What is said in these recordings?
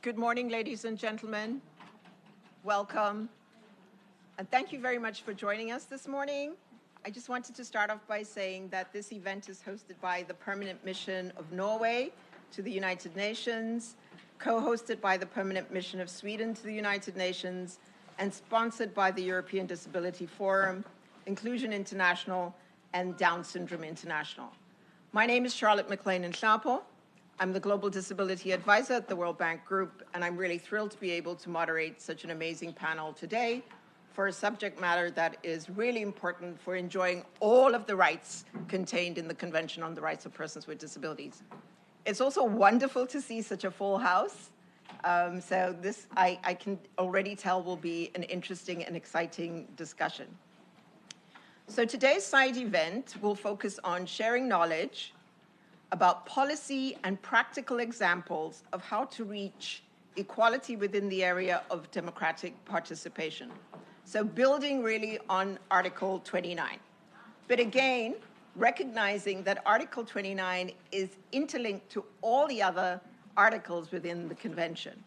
Good morning, ladies and gentlemen. Welcome. And thank you very much for joining us this morning. I just wanted to start off by saying that this event is hosted by the Permanent Mission of Norway to the United Nations, co-hosted by the Permanent Mission of Sweden to the United Nations, and sponsored by the European Disability Forum, Inclusion International, and Down Syndrome International. My name is Charlotte McLean-Schnapel. I'm the Global Disability Advisor at the World Bank Group, and I'm really thrilled to be able to moderate such an amazing panel today for a subject matter that is really important for enjoying all of the rights contained in the Convention on the Rights of Persons with Disabilities. It's also wonderful to see such a full house. So this, I can already tell, will be an interesting and exciting discussion. So today's side event will focus on sharing knowledge about policy and practical examples of how to reach equality within the area of democratic participation. So building really on Article 29. But again, recognizing that Article 29 is interlinked to all the other articles within the Convention.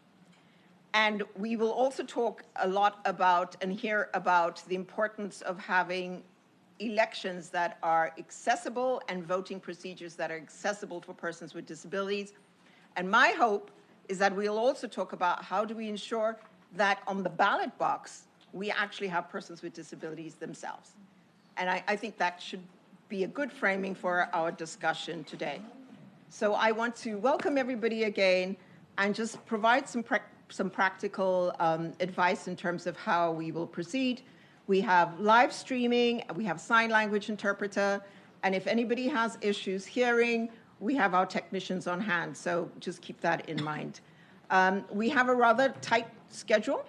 And we will also talk a lot about and hear about the importance of having elections that are accessible and voting procedures that are accessible for persons with disabilities. And my hope is that we'll also talk about how do we ensure that on the ballot box, we actually have persons with disabilities themselves. And I think that should be a good framing for our discussion today. So I want to welcome everybody again and just provide some practical advice in terms of how we will proceed. We have live streaming, we have sign language interpreter, and if anybody has issues hearing, we have our technicians on hand, so just keep that in mind. We have a rather tight schedule.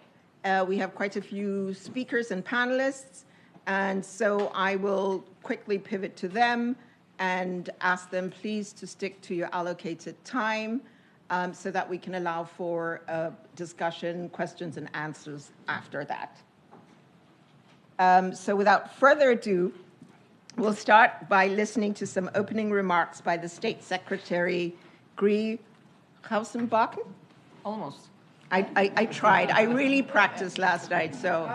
We have quite a few speakers and panelists, and so I will quickly pivot to them and ask them please to stick to your allocated time so that we can allow for discussion, questions, and answers after that. So without further ado, we'll start by listening to some opening remarks by the State Secretary, Gry Hausenbakken. Almost. I tried. I really practiced last night. So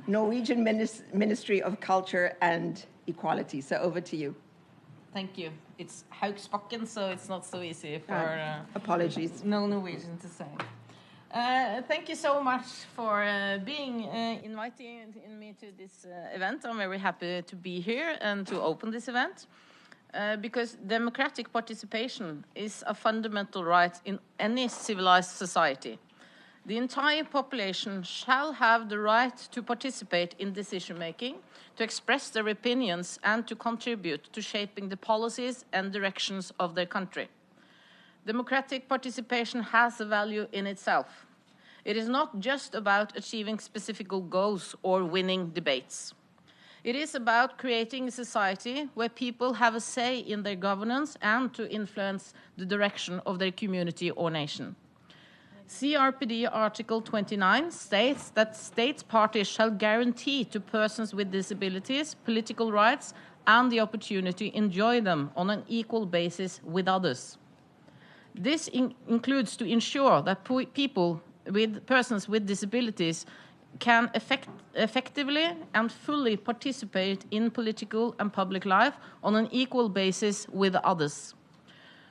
Norwegian Ministry of Culture and Equality. So over to you. Thank you. It's Haugsbakken, so it's not so easy for apologies. No Norwegian to say. Thank you so much for inviting me to this event. I'm very happy to be here and to open this event because democratic participation is a fundamental right in any civilized society. The entire population shall have the right to participate in decision-making, to express their opinions, and to contribute to shaping the policies and directions of their country. Democratic participation has a value in itself. It is not just about achieving specific goals or winning debates. It is about creating a society where people have a say in their governance and to influence the direction of their community or nation. CRPD Article 29 states that state parties shall guarantee to persons with disabilities political rights and the opportunity to enjoy them on an equal basis with others. This includes to ensure that persons with disabilities can effectively and fully participate in political and public life on an equal basis with others.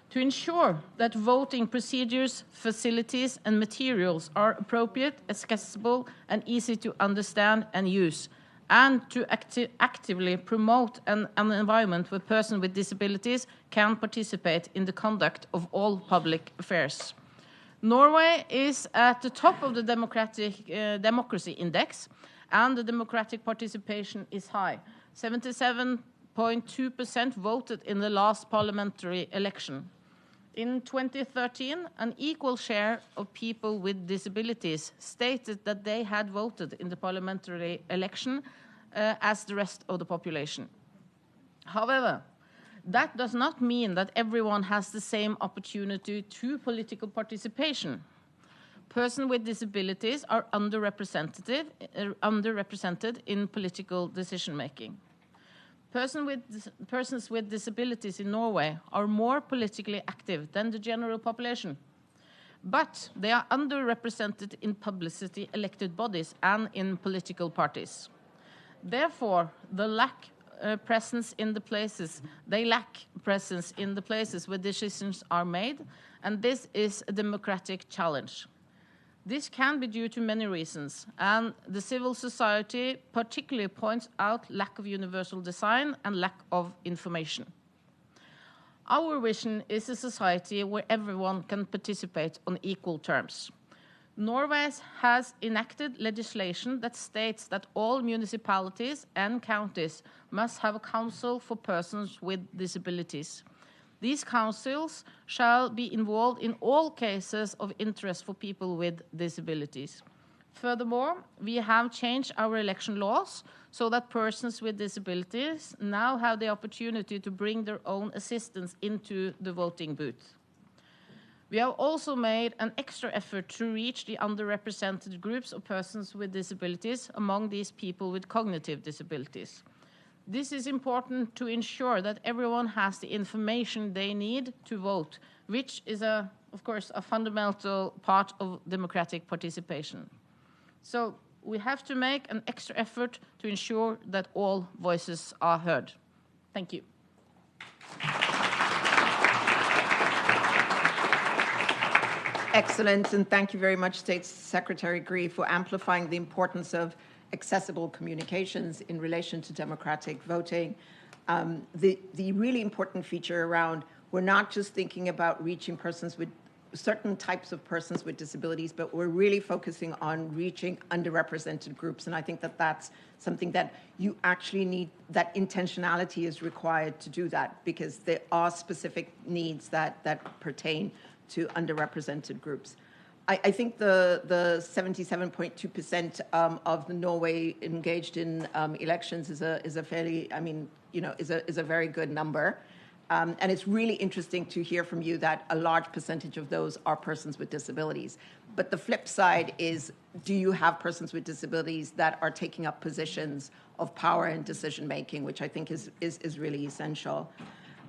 To ensure that voting procedures, facilities, and materials are appropriate, accessible, and easy to understand and use, and to actively promote an environment where persons with disabilities can participate in the conduct of all public affairs. Norway is at the top of the democracy index, and the democratic participation is high. 77.2% voted in the last parliamentary election. In 2013, an equal share of people with disabilities stated that they had voted in the parliamentary election as the rest of the population. However, that does not mean that everyone has the same opportunity to political participation. Persons with disabilities are underrepresented in political decision-making. Persons with disabilities in Norway are more politically active than the general population. but they are underrepresented in publicity elected bodies and in political parties. Therefore, they lack presence in the places where decisions are made, and this is a democratic challenge. This can be due to many reasons, and the civil society particularly points out lack of universal design and lack of information. Our vision is a society where everyone can participate on equal terms. Norway has enacted legislation that states that all municipalities and counties must have a council for persons with disabilities. These councils shall be involved in all cases of interest for people with disabilities. Furthermore, we have changed our election laws so that persons with disabilities now have the opportunity to bring their own assistants into the voting booth. We have also made an extra effort to reach the underrepresented groups of persons with disabilities, among these people with cognitive disabilities. This is important to ensure that everyone has the information they need to vote, which is, of course, a fundamental part of democratic participation. So we have to make an extra effort to ensure that all voices are heard. Thank you. Excellent, and thank you very much, State Secretary Gree, for amplifying the importance of accessible communications in relation to democratic voting. The really important feature around, we're not just thinking about reaching persons with certain types of persons with disabilities, but we're really focusing on reaching underrepresented groups. And I think that that's something that you actually need, that intentionality is required to do that, because there are specific needs that pertain to underrepresented groups. I think the 77.2% of the Norway engaged in elections is a fairly, is a very good number. And it's really interesting to hear from you that a large percentage of those are persons with disabilities. But the flip side is, do you have persons with disabilities that are taking up positions of power and decision making, which I think is really essential.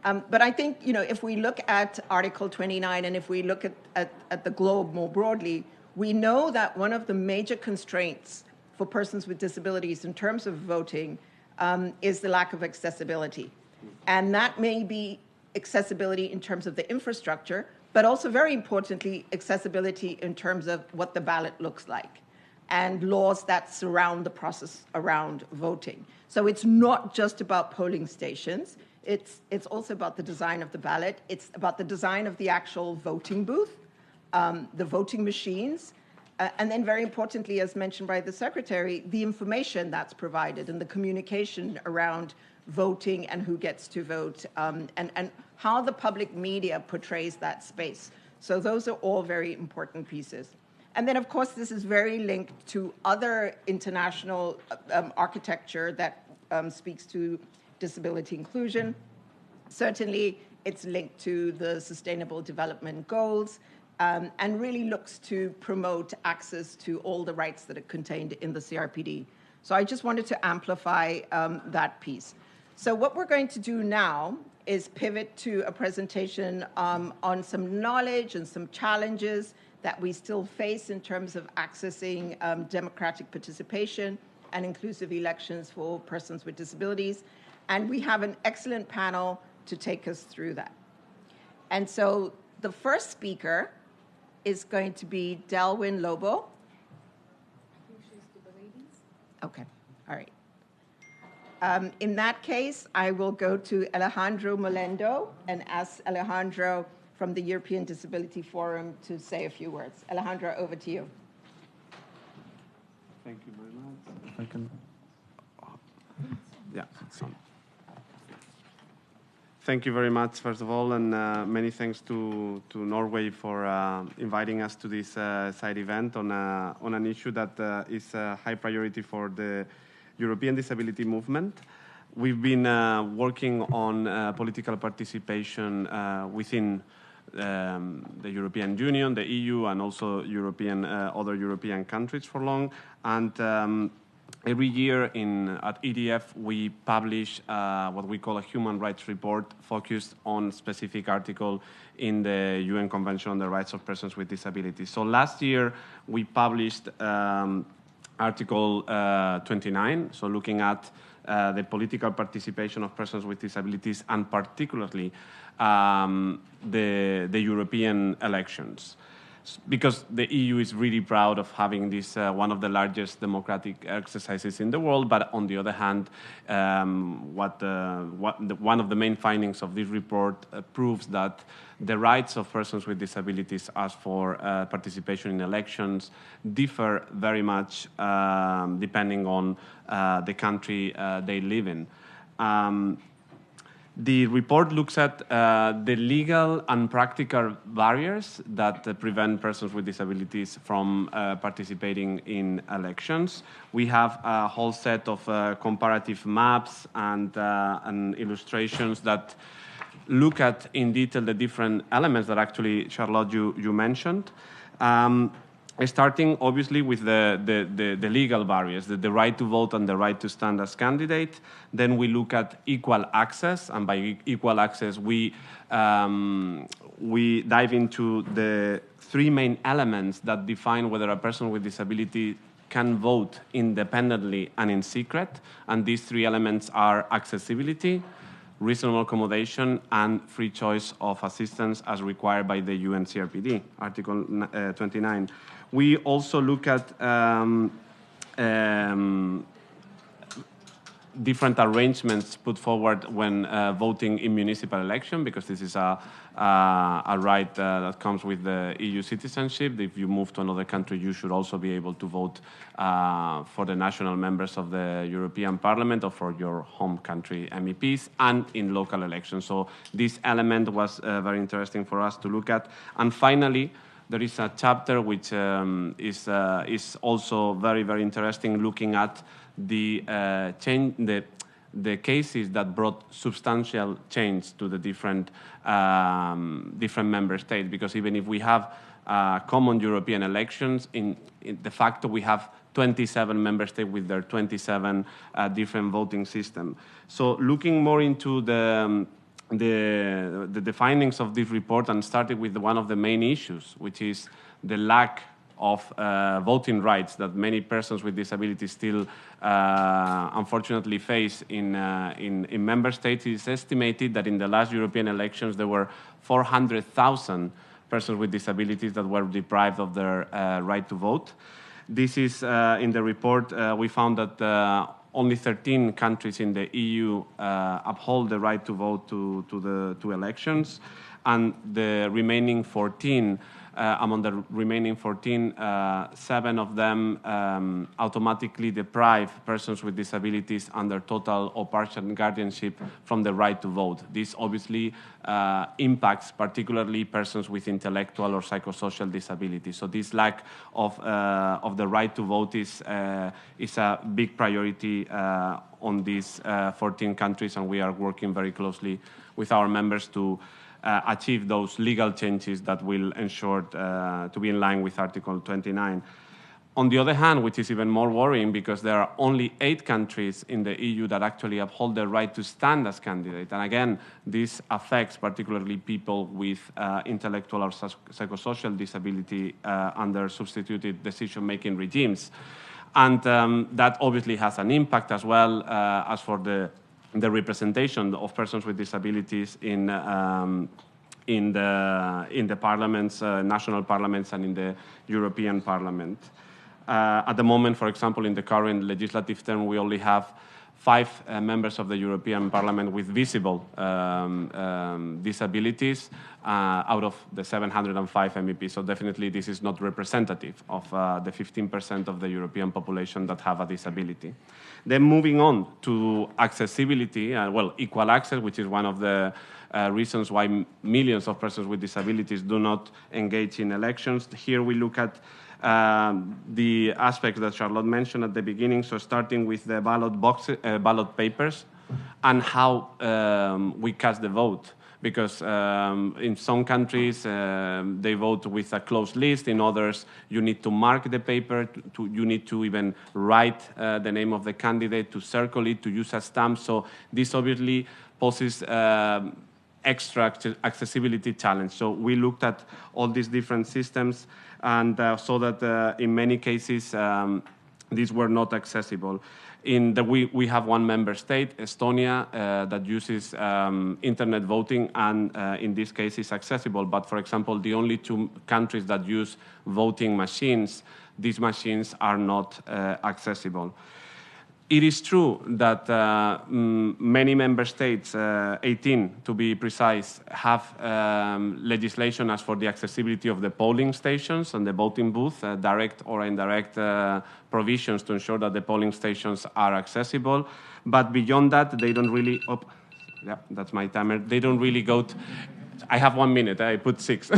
But I think, if we look at Article 29 and if we look at the globe more broadly, we know that one of the major constraints for persons with disabilities in terms of voting is the lack of accessibility. And that may be accessibility in terms of the infrastructure, but also very importantly, accessibility in terms of what the ballot looks like and laws that surround the process around voting. So it's not just about polling stations. It's also about the design of the ballot. It's about the design of the actual voting booth, the voting machines, and then very importantly, as mentioned by the Secretary, the information that's provided and the communication around voting and who gets to vote, and how the public media portrays that space. So those are all very important pieces. And then, of course, this is very linked to other international architecture that speaks to disability inclusion. Certainly, it's linked to the Sustainable Development Goals, and really looks to promote access to all the rights that are contained in the CRPD. So I just wanted to amplify that piece. So what we're going to do now is pivot to a presentation on some knowledge and some challenges that we still face in terms of accessing democratic participation and inclusive elections for persons with disabilities. And we have an excellent panel to take us through that. And so the first speaker is going to be Delwyn Lobo. I think she's the ladies. Okay, all right. In that case, I will go to Alejandro Molendo and ask Alejandro from the European Disability Forum to say a few words. Alejandro, over to you. Thank you very much. If I can. Yeah, it's on. Thank you very much, first of all, and many thanks to Norway for inviting us to this side event on an issue that is a high priority for the European disability movement. We've been working on political participation within the European Union, the EU, and also other European countries for long. And every year at EDF, we publish what we call a human rights report focused on specific article in the UN Convention on the Rights of Persons with Disabilities. So last year, we published Article 29, so looking at the political participation of persons with disabilities and particularly the European elections. Because the EU is really proud of having this one of the largest democratic exercises in the world, but on the other hand, one of the main findings of this report proves that the rights of persons with disabilities as for participation in elections differ very much depending on the country they live in. The report looks at the legal and practical barriers that prevent persons with disabilities from participating in elections. We have a whole set of comparative maps and illustrations that look at in detail the different elements that actually, Charlotte, you mentioned. Starting obviously with the legal barriers, the right to vote and the right to stand as candidate. Then we look at equal access, and by equal access we dive into the three main elements that define whether a person with disability can vote independently and in secret. And these three elements are accessibility, reasonable accommodation, and free choice of assistance as required by the UN CRPD, Article 29. We also look at different arrangements put forward when voting in municipal election, because this is a right that comes with the EU citizenship. If you move to another country, you should also be able to vote for the national members of the European Parliament or for your home country MEPs and in local elections. So this element was very interesting for us to look at. And finally, there is a chapter which is also very, very interesting, looking at the cases that brought substantial change to the different member states. Because even if we have common European elections, in de facto we have 27 member states with their 27 different voting system. So looking more into the findings of this report, and started with one of the main issues, which is the lack of voting rights that many persons with disabilities still unfortunately face in member states. It is estimated that in the last European elections there were 400,000 persons with disabilities that were deprived of their right to vote. This is in the report. We found that only 13 countries in the EU uphold the right to vote to elections, and the remaining 14, among the remaining 14, 7 of them automatically deprive persons with disabilities under total or partial guardianship from the right to vote. This obviously impacts particularly persons with intellectual or psychosocial disabilities. So this lack of the right to vote is a big priority on these 14 countries, and we are working very closely with our members to achieve those legal changes that will ensure to be in line with Article 29. On the other hand, which is even more worrying, because there are only 8 countries in the EU that actually uphold the right to stand as candidate. And again, this affects particularly people with intellectual or psychosocial disability under substituted decision-making regimes. And that obviously has an impact as well as for the representation of persons with disabilities in the parliaments, national parliaments, and in the European Parliament. At the moment, for example, in the current legislative term, we only have 5 members of the European Parliament with visible disabilities out of the 705 MEPs. So definitely this is not representative of the 15% of the European population that have a disability. Then moving on to accessibility, equal access, which is one of the reasons why millions of persons with disabilities do not engage in elections. Here we look at the aspects that Charlotte mentioned at the beginning, so starting with the ballot papers and how we cast the vote. because in some countries they vote with a closed list. In others, you need to mark the paper, you need to even write the name of the candidate, to circle it, to use a stamp. So this obviously poses extra accessibility challenge. So we looked at all these different systems and saw that in many cases these were not accessible. We have one member state, Estonia, that uses internet voting and in this case is accessible. But for example, the only two countries that use voting machines, these machines are not accessible. It is true that many member states, 18 to be precise, have legislation as for the accessibility of the polling stations and the voting booth, direct or indirect provisions to ensure that the polling stations are accessible. But beyond that, they don't really, yeah, that's my timer. They don't really go to, I have 1 minute, I put 6.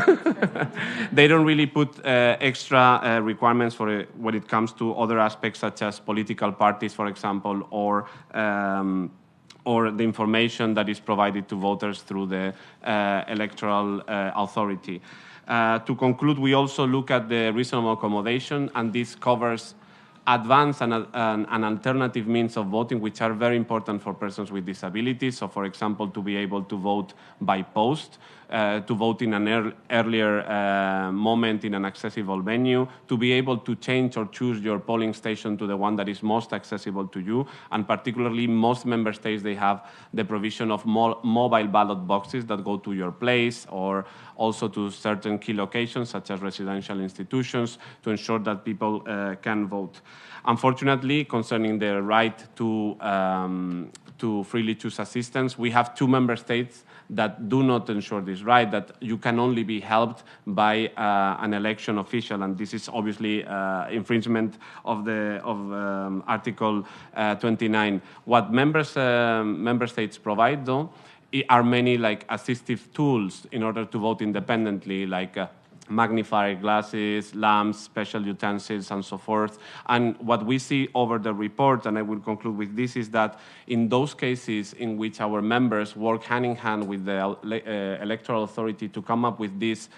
They don't really put extra requirements for when it comes to other aspects such as political parties, for example, or the information that is provided to voters through the electoral authority. To conclude, we also look at the reasonable accommodation, and this covers advanced and alternative means of voting, which are very important for persons with disabilities. So, for example, to be able to vote by post, to vote in an earlier moment in an accessible venue, to be able to change or choose your polling station to the one that is most accessible to you. And particularly, most member states, they have the provision of mobile ballot boxes that go to your place or also to certain key locations, such as residential institutions, to ensure that people can vote. Unfortunately, concerning the right to freely choose assistance, we have 2 member states that do not ensure this right, that you can only be helped by an election official, and this is obviously infringement of Article 29. What member states provide, though, are many like assistive tools in order to vote independently, like magnifier glasses, lamps, special utensils, and so forth. And what we see over the report, and I will conclude with this, is that in those cases in which our members work hand in hand with the electoral authority to come up with these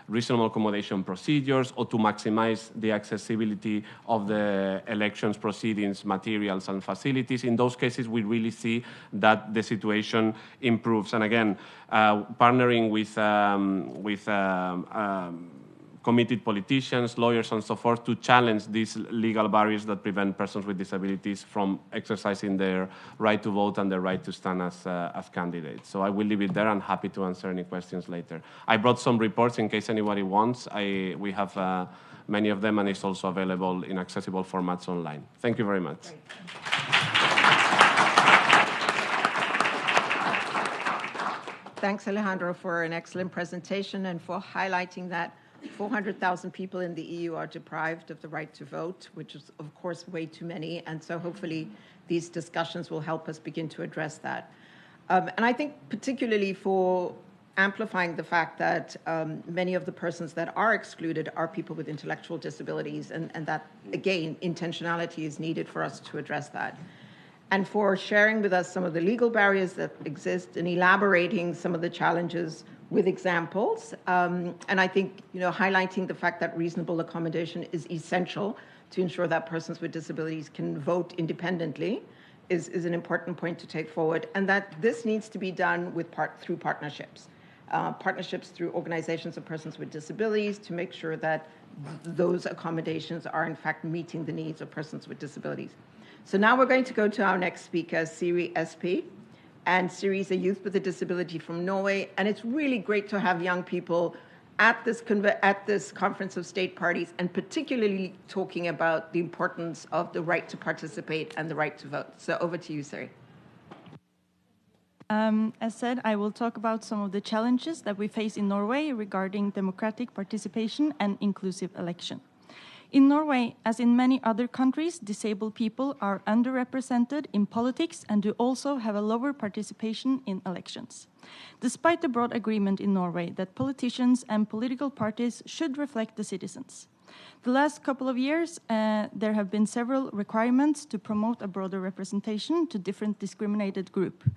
reasonable accommodation procedures or to maximize the accessibility of the elections proceedings, materials, and facilities, in those cases we really see that the situation improves. And again, partnering with committed politicians, lawyers, and so forth to challenge these legal barriers that prevent persons with disabilities from exercising their right to vote and their right to stand as candidates. So I will leave it there. I'm happy to answer any questions later. I brought some reports in case anybody wants. We have many of them, and it's also available in accessible formats online. Thank you very much. Thanks, Alejandro, for an excellent presentation and for highlighting that 400,000 people in the EU are deprived of the right to vote, which is, of course, way too many. And so hopefully these discussions will help us begin to address that. And I think particularly for amplifying the fact that many of the persons that are excluded are people with intellectual disabilities, and that, again, intentionality is needed for us to address that. And for sharing with us some of the legal barriers that exist and elaborating some of the challenges with examples. And I think, highlighting the fact that reasonable accommodation is essential to ensure that persons with disabilities can vote independently is an important point to take forward. And that this needs to be done through partnerships. Partnerships through organizations of persons with disabilities to make sure that those accommodations are in fact meeting the needs of persons with disabilities. So now we're going to go to our next speaker, Siri SP. And Siri is a youth with a disability from Norway. And it's really great to have young people at this conference of state parties, and particularly talking about the importance of the right to participate and the right to vote. So over to you, Siri. As said, I will talk about some of the challenges that we face in Norway regarding democratic participation and inclusive election. In Norway, as in many other countries, disabled people are underrepresented in politics and do also have a lower participation in elections. Despite the broad agreement in Norway that politicians and political parties should reflect the citizens. The last couple of years, there have been several requirements to promote a broader representation to different discriminated groups.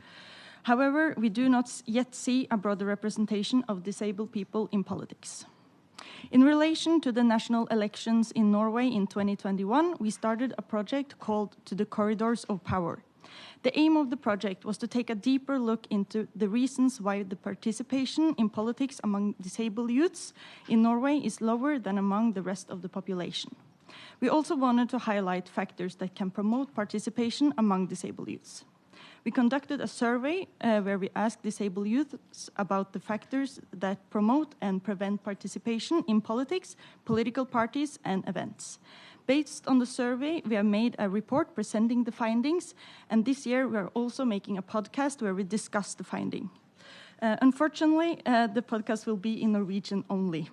However, we do not yet see a broader representation of disabled people in politics. In relation to the national elections in Norway in 2021, we started a project called To the Corridors of Power. The aim of the project was to take a deeper look into the reasons why the participation in politics among disabled youths in Norway is lower than among the rest of the population. We also wanted to highlight factors that can promote participation among disabled youths. We conducted a survey where we asked disabled youths about the factors that promote and prevent participation in politics, political parties, and events. Based on the survey, we have made a report presenting the findings, and this year we are also making a podcast where we discuss the finding. Unfortunately, the podcast will be in Norwegian only.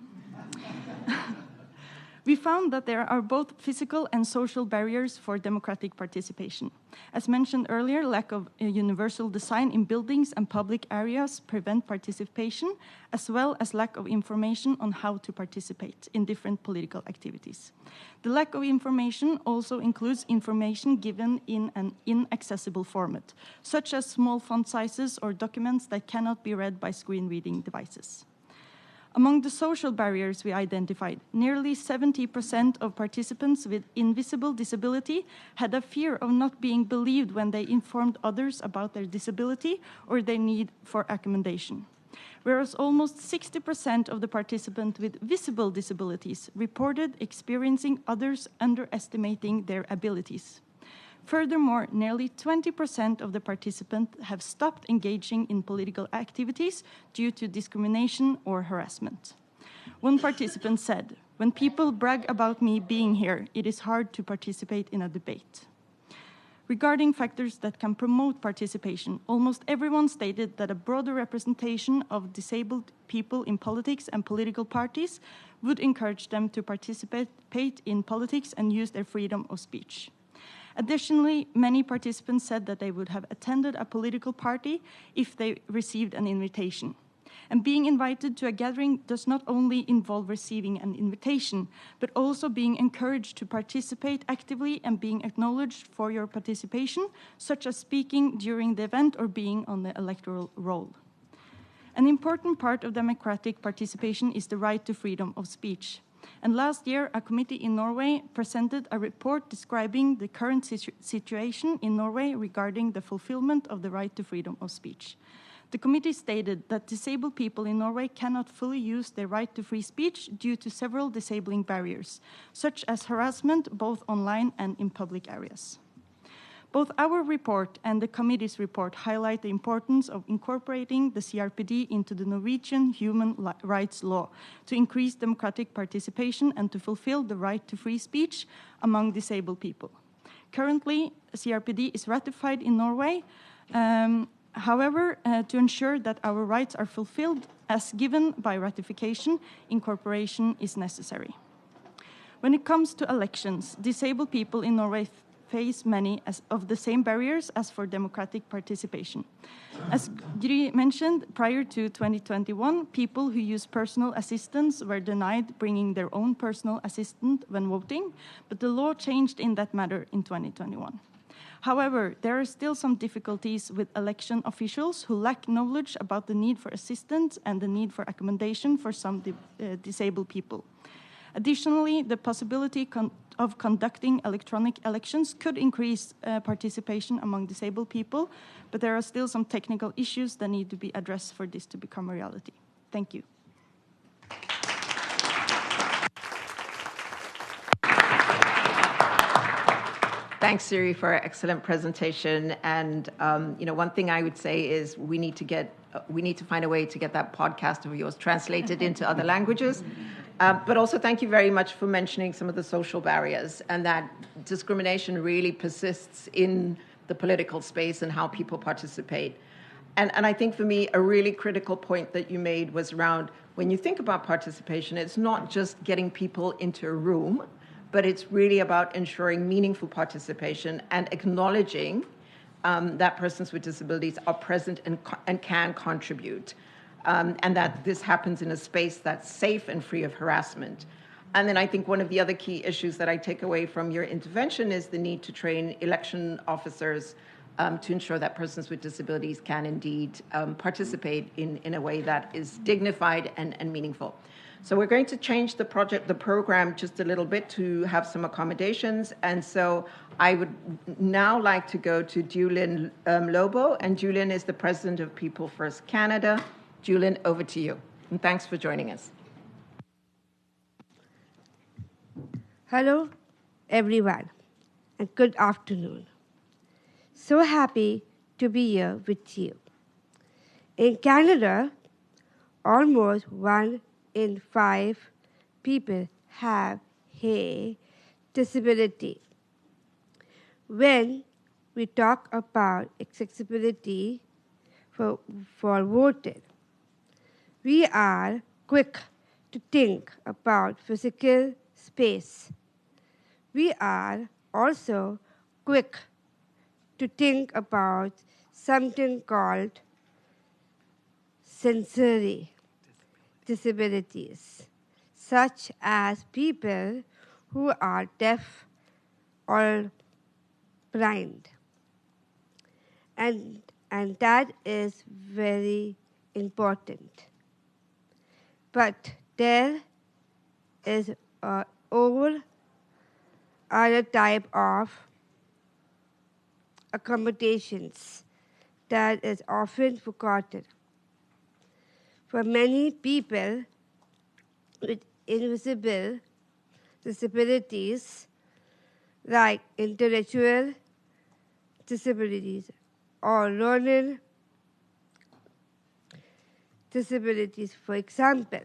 We found that there are both physical and social barriers for democratic participation. As mentioned earlier, lack of universal design in buildings and public areas prevent participation, as well as lack of information on how to participate in different political activities. The lack of information also includes information given in an inaccessible format, such as small font sizes or documents that cannot be read by screen reading devices. Among the social barriers we identified, nearly 70% of participants with invisible disability had a fear of not being believed when they informed others about their disability or their need for accommodation. Whereas almost 60% of the participants with visible disabilities reported experiencing others underestimating their abilities. Furthermore, nearly 20% of the participants have stopped engaging in political activities due to discrimination or harassment. One participant said, "When people brag about me being here, it is hard to participate in a debate." Regarding factors that can promote participation, almost everyone stated that a broader representation of disabled people in politics and political parties would encourage them to participate in politics and use their freedom of speech. Additionally, many participants said that they would have attended a political party if they received an invitation. And being invited to a gathering does not only involve receiving an invitation, but also being encouraged to participate actively and being acknowledged for your participation, such as speaking during the event or being on the electoral roll. An important part of democratic participation is the right to freedom of speech. And last year, a committee in Norway presented a report describing the current situation in Norway regarding the fulfillment of the right to freedom of speech. The committee stated that disabled people in Norway cannot fully use their right to free speech due to several disabling barriers, such as harassment both online and in public areas. Both our report and the committee's report highlight the importance of incorporating the CRPD into the Norwegian human rights law to increase democratic participation and to fulfill the right to free speech among disabled people. Currently, CRPD is ratified in Norway. However, to ensure that our rights are fulfilled as given by ratification, incorporation is necessary. When it comes to elections, disabled people in Norway face many of the same barriers as for democratic participation. As Gry mentioned, prior to 2021, people who use personal assistance were denied bringing their own personal assistant when voting, but the law changed in that matter in 2021. However, there are still some difficulties with election officials who lack knowledge about the need for assistance and the need for accommodation for some disabled people. Additionally, the possibility of conducting electronic elections could increase participation among disabled people, but there are still some technical issues that need to be addressed for this to become a reality. Thank you. Thanks, Siri, for an excellent presentation. And one thing I would say is we need to find a way to get that podcast of yours translated into other languages. But also thank you very much for mentioning some of the social barriers and that discrimination really persists in the political space and how people participate. And I think for me, a really critical point that you made was around when you think about participation, it's not just getting people into a room, but it's really about ensuring meaningful participation and acknowledging that persons with disabilities are present and can contribute. And that this happens in a space that's safe and free of harassment. And then I think one of the other key issues that I take away from your intervention is the need to train election officers to ensure that persons with disabilities can indeed participate in a way that is dignified and meaningful. So we're going to change the program just a little bit to have some accommodations. And so I would now like to go to Julien Lobo, and Julien is the president of People First Canada. Julien, over to you. And thanks for joining us. Hello, everyone, and good afternoon. So happy to be here with you. In Canada, almost 1 in 5 people have a disability. When we talk about accessibility for voting, we are quick to think about physical space. We are also quick to think about something called sensory disabilities, such as people who are deaf or blind. And that is very important. But there is a whole other type of accommodations that is often forgotten. For many people with invisible disabilities, like intellectual disabilities or learning disabilities, for example,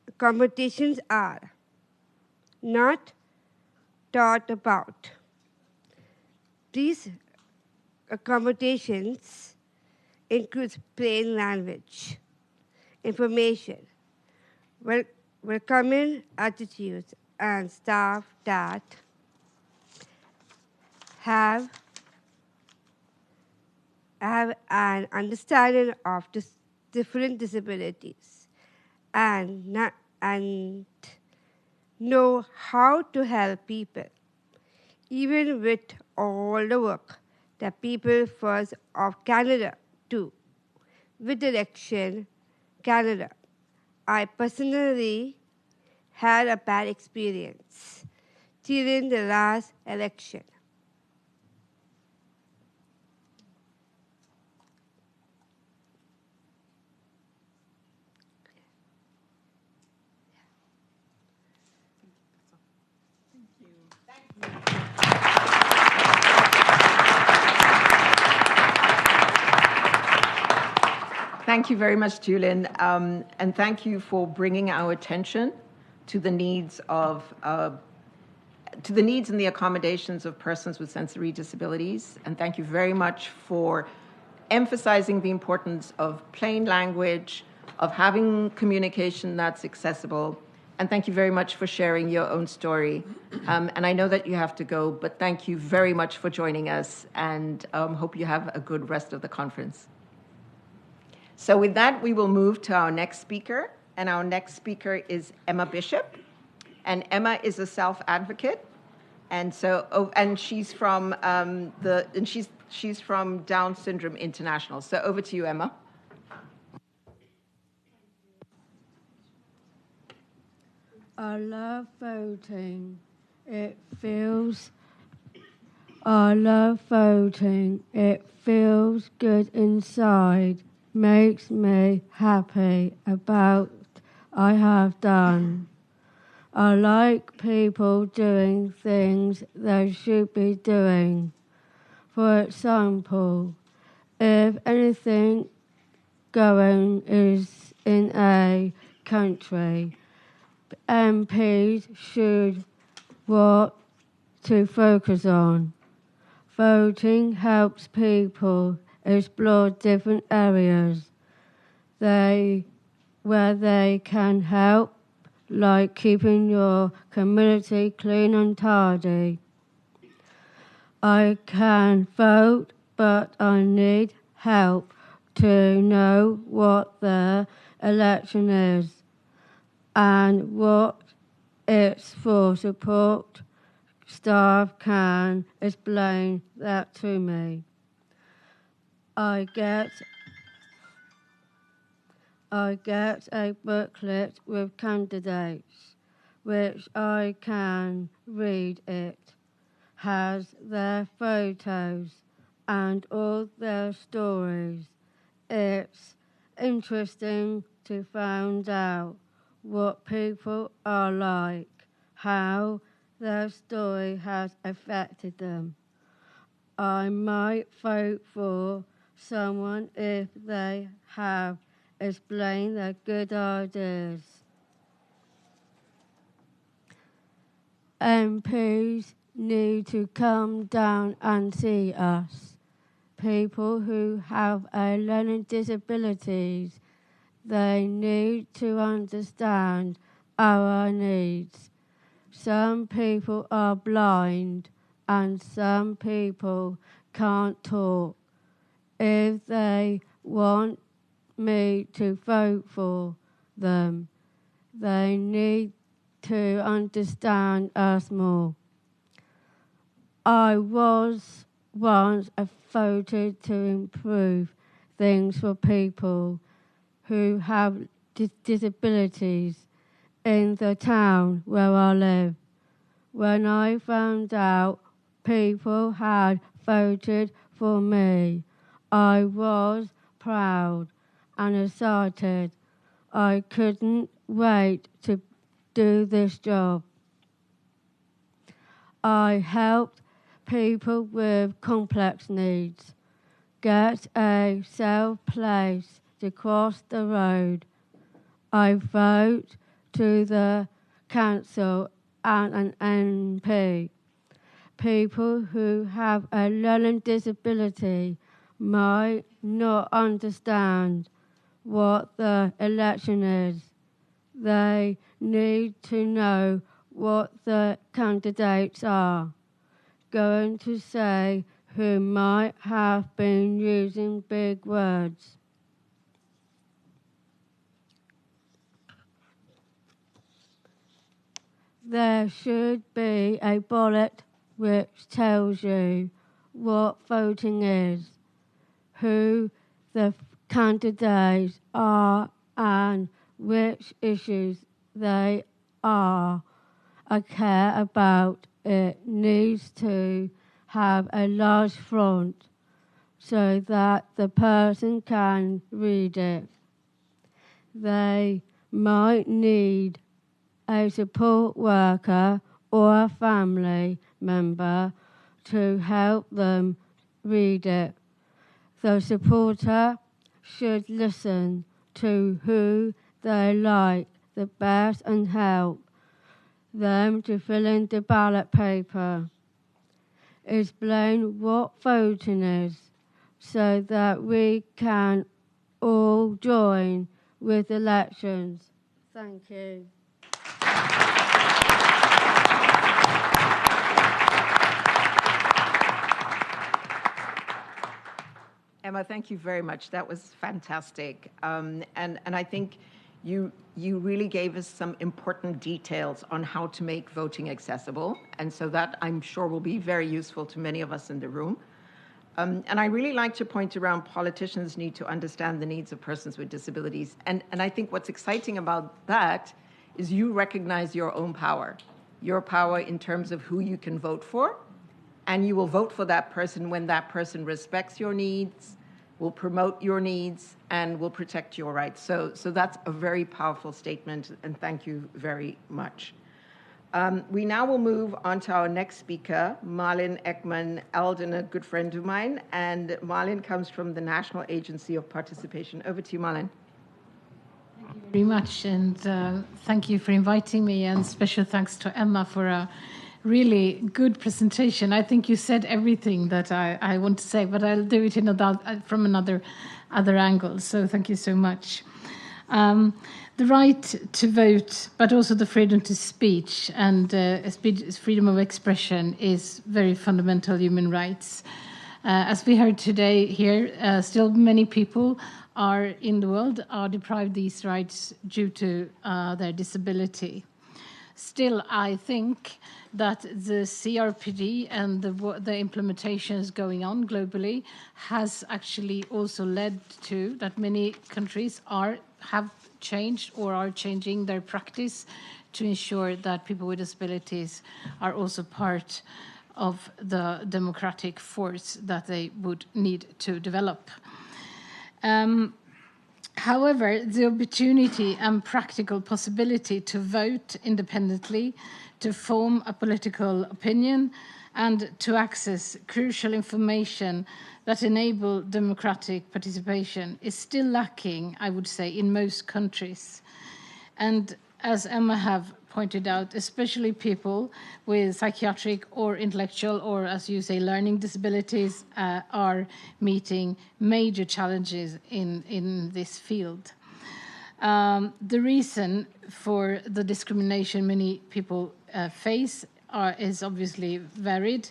accommodations are not taught about. These accommodations includes plain language, information, welcoming attitudes, and staff that have an understanding of different disabilities and know how to help people, even with all the work that People First of Canada do with Election Canada. I personally had a bad experience during the last election. Thank you very much, Julien, and thank you for bringing our attention to the needs and the accommodations of persons with sensory disabilities. And thank you very much for emphasizing the importance of plain language, of having communication that's accessible. And thank you very much for sharing your own story. And I know that you have to go, but thank you very much for joining us, and hope you have a good rest of the conference. So with that, we will move to our next speaker, and our next speaker is Emma Bishop, and Emma is a self-advocate, and she's from she's from Down Syndrome International. So over to you, Emma. I love voting. It feels good inside. Makes me happy about I have done. I like people doing things they should be doing. For example, if anything going is in a country, MPs should what to focus on. Voting helps people explore different areas where they can help, like keeping your community clean and tidy. I can vote, but I need help to know what the election is and what it's for. Support staff can explain that to me. I get a booklet with candidates, which I can read. It has their photos and all their stories. It's interesting to find out what people are like, how their story has affected them. I might vote for someone if they have explained their good ideas. MPs need to come down and see us. People who have a learning disabilities, they need to understand our needs. Some people are blind and some people can't talk. If they want me to vote for them, they need to understand us more. I was once voted to improve things for people who have disabilities in the town where I live. When I found out people had voted for me, I was proud and excited. I couldn't wait to do this job. I helped people with complex needs get a safe place to cross the road. I vote to the council and an MP. People who have a learning disability might not understand what the election is. They need to know what the candidates are going to say who might have been using big words. There should be a bullet which tells you what voting is, who the candidates are and which issues they are. I care about. It needs to have a large font so that the person can read it. They might need a support worker or a family member to help them read it. The supporter should listen to who they like the best and help them to fill in the ballot paper. Explain what voting is so that we can all join with elections. Thank you. Emma, thank you very much. That was fantastic. And I think you really gave us some important details on how to make voting accessible. And so that, I'm sure, will be very useful to many of us in the room. And I really like to point around politicians need to understand the needs of persons with disabilities. And I think what's exciting about that is you recognize your own power in terms of who you can vote for. And you will vote for that person when that person respects your needs, will promote your needs, and will protect your rights. So that's a very powerful statement, and thank you very much. We now will move on to our next speaker, Malin Ekman-Elden, a good friend of mine. And Malin comes from the National Agency of Participation. Over to you, Malin. Thank you very much, and thank you for inviting me, and special thanks to Emma for a really good presentation. I think you said everything that I want to say, but I'll do it from another angle. So thank you so much. The right to vote, but also the freedom to speech and freedom of expression is very fundamental human rights. As we heard today here, still many people in the world are deprived these rights due to their disability. Still, I think that the CRPD and the implementations going on globally has actually also led to that many countries have changed or are changing their practice to ensure that people with disabilities are also part of the democratic force that they would need to develop. However, the opportunity and practical possibility to vote independently, to form a political opinion, and to access crucial information that enable democratic participation is still lacking, I would say, in most countries. And as Emma have pointed out, especially people with psychiatric or intellectual or, as you say, learning disabilities are meeting major challenges in this field. The reason for the discrimination many people face is obviously varied,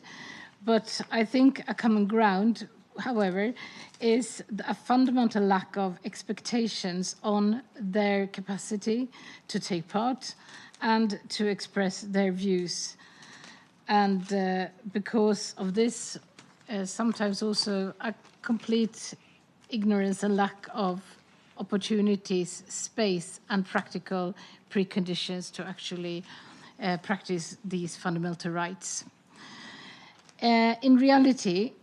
but I think a common ground, however, is a fundamental lack of expectations on their capacity to take part and to express their views. And because of this, sometimes also a complete ignorance and lack of opportunities, space, and practical preconditions to actually practice these fundamental rights. In reality,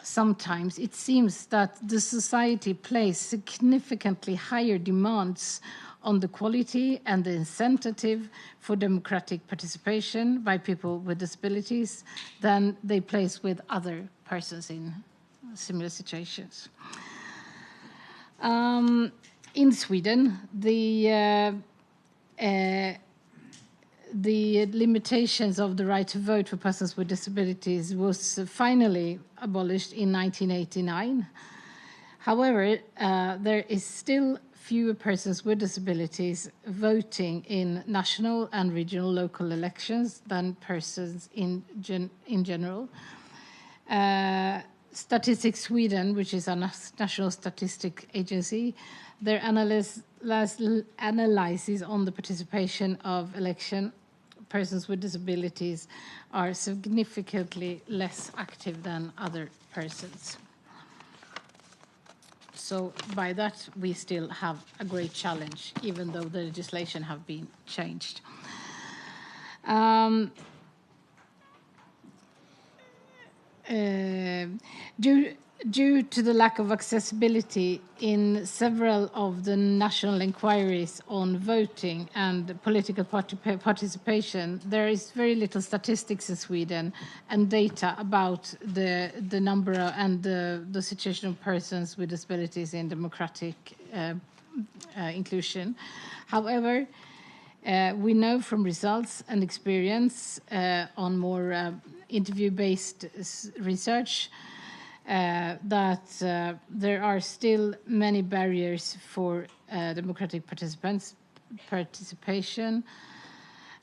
sometimes it seems that the society places significantly higher demands on the quality and the incentive for democratic participation by people with disabilities than they place with other persons in similar situations. In Sweden, the limitations of the right to vote for persons with disabilities was finally abolished in 1989. However, there is still fewer persons with disabilities voting in national and regional local elections than persons in general. Statistics Sweden, which is a national statistic agency, their analysis on the participation of election persons with disabilities are significantly less active than other persons. So by that, we still have a great challenge, even though the legislation have been changed. Due to the lack of accessibility in several of the national inquiries on voting and political participation, there is very little statistics in Sweden and data about the number and the situation of persons with disabilities in democratic inclusion. However, we know from results and experience on more interview-based research that there are still many barriers for democratic participation,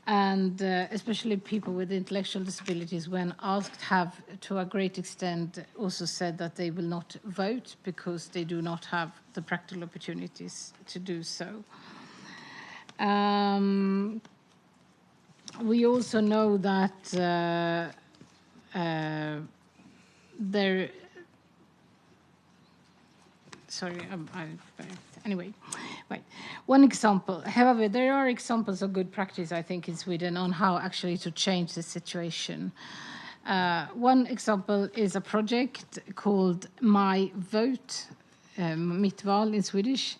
and especially people with intellectual disabilities, when asked, have to a great extent also said that they will not vote because they do not have the practical opportunities to do so. We also know that anyway, right. One example, however, there are examples of good practice, I think, in Sweden on how actually to change the situation. One example is a project called My Vote, Mitt Val in Swedish.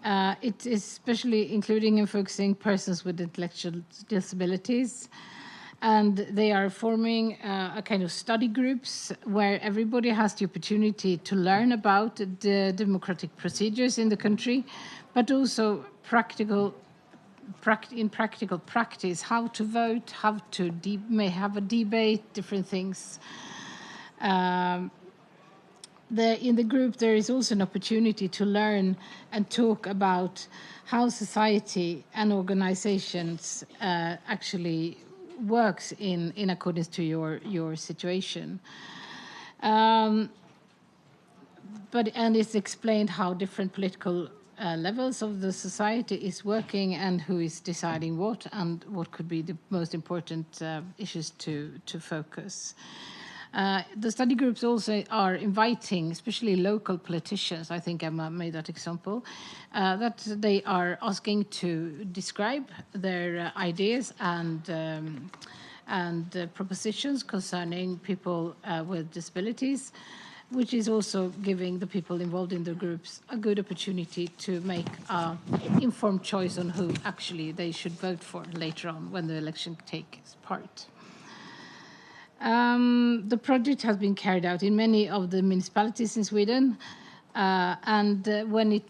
It is especially including and focusing persons with intellectual disabilities. And they are forming a kind of study groups where everybody has the opportunity to learn about the democratic procedures in the country, but also in practical practice, how to vote, how to may have a debate, different things. In the group, there is also an opportunity to learn and talk about how society and organizations actually works in accordance to your situation. And it's explained how different political levels of the society is working and who is deciding what and what could be the most important issues to focus. The study groups also are inviting, especially local politicians, I think Emma made that example, that they are asking to describe their ideas and propositions concerning people with disabilities, which is also giving the people involved in the groups a good opportunity to make an informed choice on who actually they should vote for later on when the election takes part. The project has been carried out in many of the municipalities in Sweden, and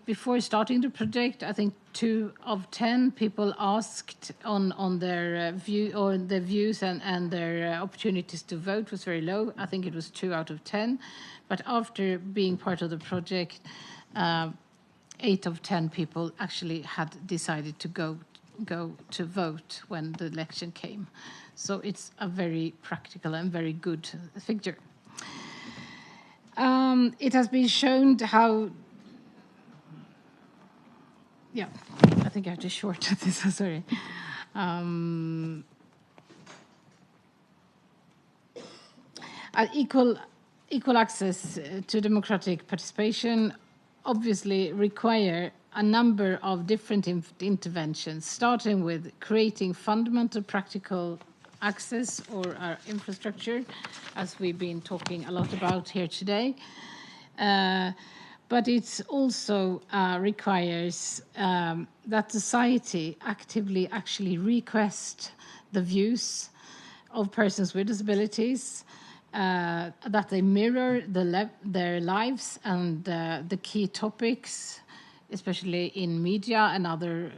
before starting the project, I think 2 of 10 people asked on their views and their opportunities to vote was very low. I think it was 2 out of 10, but after being part of the project, 8 of 10 people actually had decided to go to vote when the election came. So it's a very practical and very good figure. It has been shown how... Yeah, I think I have to shorten this, sorry. Equal access to democratic participation obviously require a number of different interventions, starting with creating fundamental practical access or our infrastructure, as we've been talking a lot about here today. But it also requires that society actively actually request the views of persons with disabilities, that they mirror their lives and the key topics, especially in media and other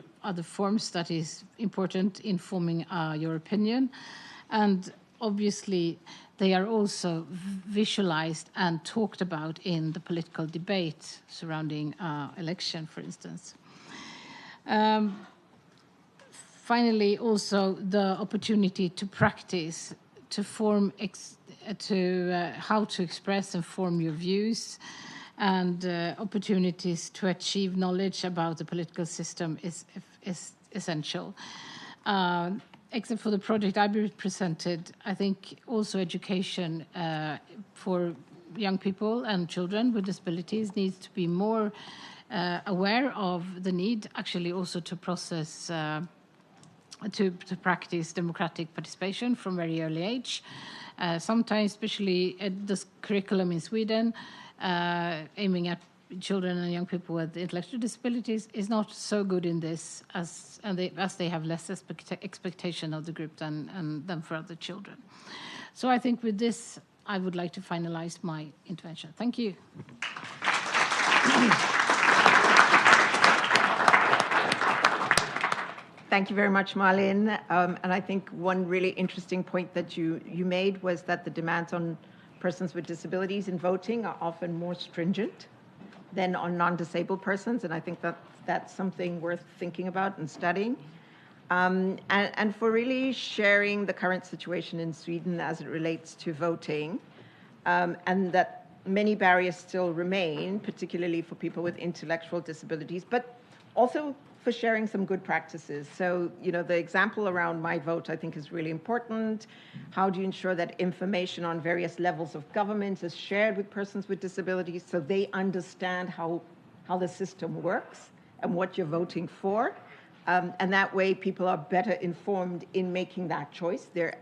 forms that is important in forming your opinion. And obviously, they are also visualized and talked about in the political debate surrounding election, for instance. Finally, also the opportunity to practice, to form, how to express and form your views, and opportunities to achieve knowledge about the political system is essential. Except for the project I presented, I think also education for young people and children with disabilities needs to be more aware of the need actually also to process, to practice democratic participation from very early age. Sometimes, especially the curriculum in Sweden, aiming at children and young people with intellectual disabilities is not so good in this as they have less expectation of the group than for other children. So I think with this, I would like to finalize my intervention. Thank you. Thank you very much, Malin. And I think one really interesting point that you made was that the demands on persons with disabilities in voting are often more stringent than on non-disabled persons, and I think that's something worth thinking about and studying. And for really sharing the current situation in Sweden as it relates to voting, and that many barriers still remain, particularly for people with intellectual disabilities, but also for sharing some good practices. So, the example around My Vote, I think, is really important. How do you ensure that information on various levels of government is shared with persons with disabilities so they understand how the system works and what you're voting for? And that way people are better informed in making that choice. There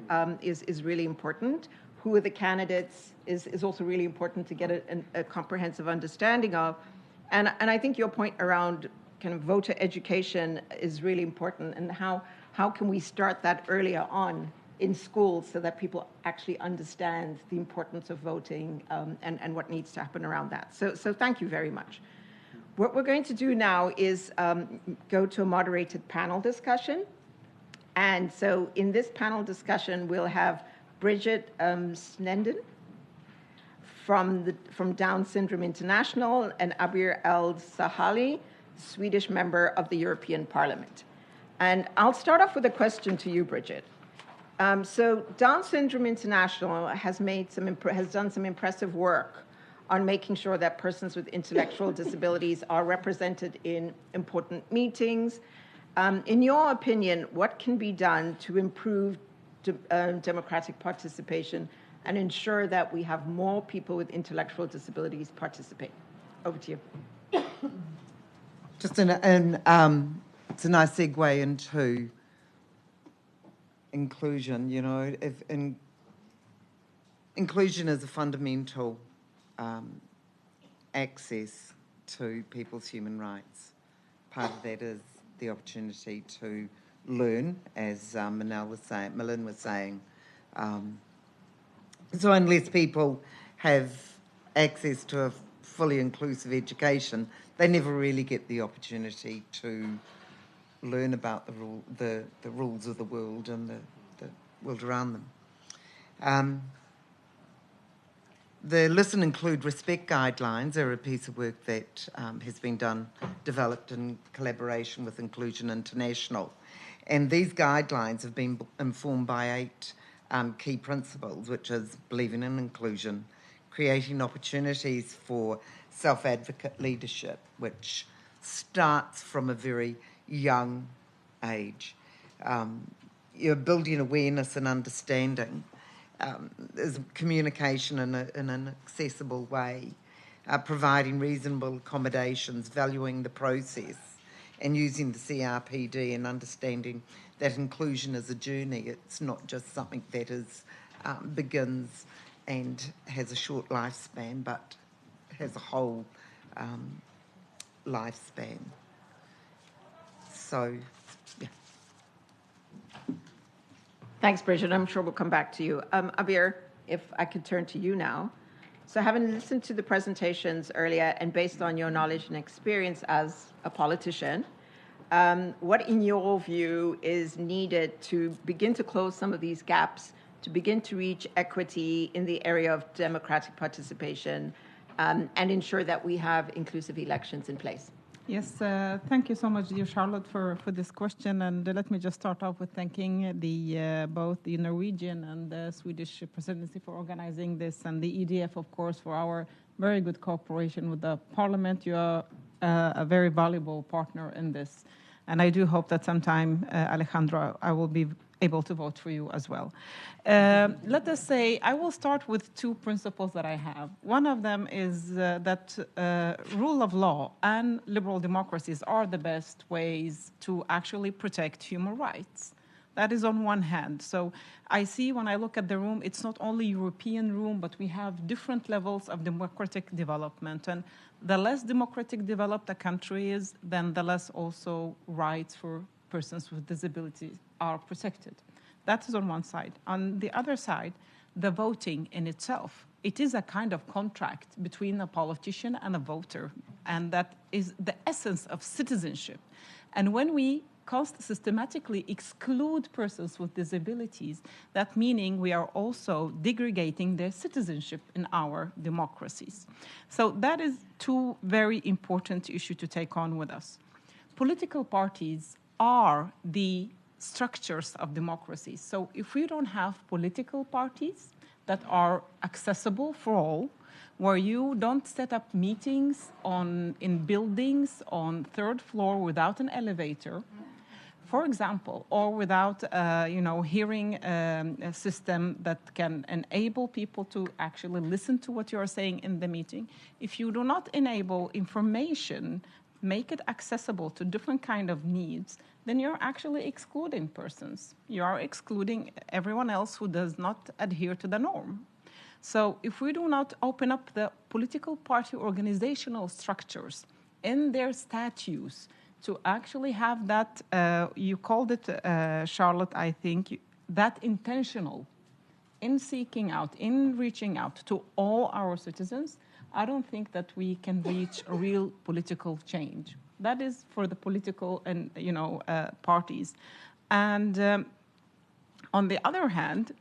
is really important. Who are the candidates is also really important to get a comprehensive understanding of. And I think your point around kind of voter education is really important, and how can we start that earlier on in schools so that people actually understand the importance of voting and what needs to happen around that. So thank you very much. What we're going to do now is go to a moderated panel discussion. And so in this panel discussion, we'll have Bridget Snenden from Down Syndrome International and Abir El-Sahali, Swedish member of the European Parliament. And I'll start off with a question to you, Bridget. So Down Syndrome International has done some impressive work on making sure that persons with intellectual disabilities are represented in important meetings. In your opinion, what can be done to improve democratic participation and ensure that we have more people with intellectual disabilities participate? Over to you. Just it's a nice segue into inclusion. You know, inclusion is a fundamental access to people's human rights. Part of that is the opportunity to learn, as Millen was saying. So unless people have access to a fully inclusive education, they never really get the opportunity to learn about the rules of the world and the world around them. The Listen, Include, Respect guidelines are a piece of work that has been developed in collaboration with Inclusion International. And these guidelines have been informed by 8 key principles, which is believing in inclusion, creating opportunities for self-advocate leadership, which starts from a very young age. You're building awareness and understanding. Is communication in an accessible way, providing reasonable accommodations, valuing the process, and using the CRPD and understanding that inclusion is a journey. It's not just something that begins and has a short lifespan, but has a whole lifespan. So, yeah. Thanks, Bridget. I'm sure we'll come back to you. Abir, if I could turn to you now. So having listened to the presentations earlier and based on your knowledge and experience as a politician, what in your view is needed to begin to close some of these gaps, to begin to reach equity in the area of democratic participation, and ensure that we have inclusive elections in place? Yes, thank you so much, dear Charlotte, for this question. And let me just start off with thanking both the Norwegian and the Swedish presidency for organizing this, and the EDF, of course, for our very good cooperation with the Parliament. You are a very valuable partner in this. And I do hope that sometime, Alejandro, I will be able to vote for you as well. Let us say, I will start with 2 principles that I have. One of them is that rule of law and liberal democracies are the best ways to actually protect human rights. That is on one hand. So I see when I look at the room, it's not only European room, but we have different levels of democratic development. And the less democratic developed a country is, then the less also rights for persons with disabilities are protected. That is on one side. On the other side, the voting in itself, it is a kind of contract between a politician and a voter, and that is the essence of citizenship. And when we systematically exclude persons with disabilities, that meaning we are also degrading their citizenship in our democracies. So that is 2 very important issues to take on with us. Political parties are the structures of democracy. So if we don't have political parties that are accessible for all, where you don't set up meetings in buildings on 3rd floor without an elevator, for example, or without hearing a system that can enable people to actually listen to what you are saying in the meeting, if you do not enable information, make it accessible to different kind of needs, then you're actually excluding persons. You are excluding everyone else who does not adhere to the norm. So if we do not open up the political party organizational structures in their statutes to actually have that, you called it, Charlotte, I think, that intentional in seeking out, in reaching out to all our citizens, I don't think that we can reach a real political change. That is for the political and parties. And on the other hand,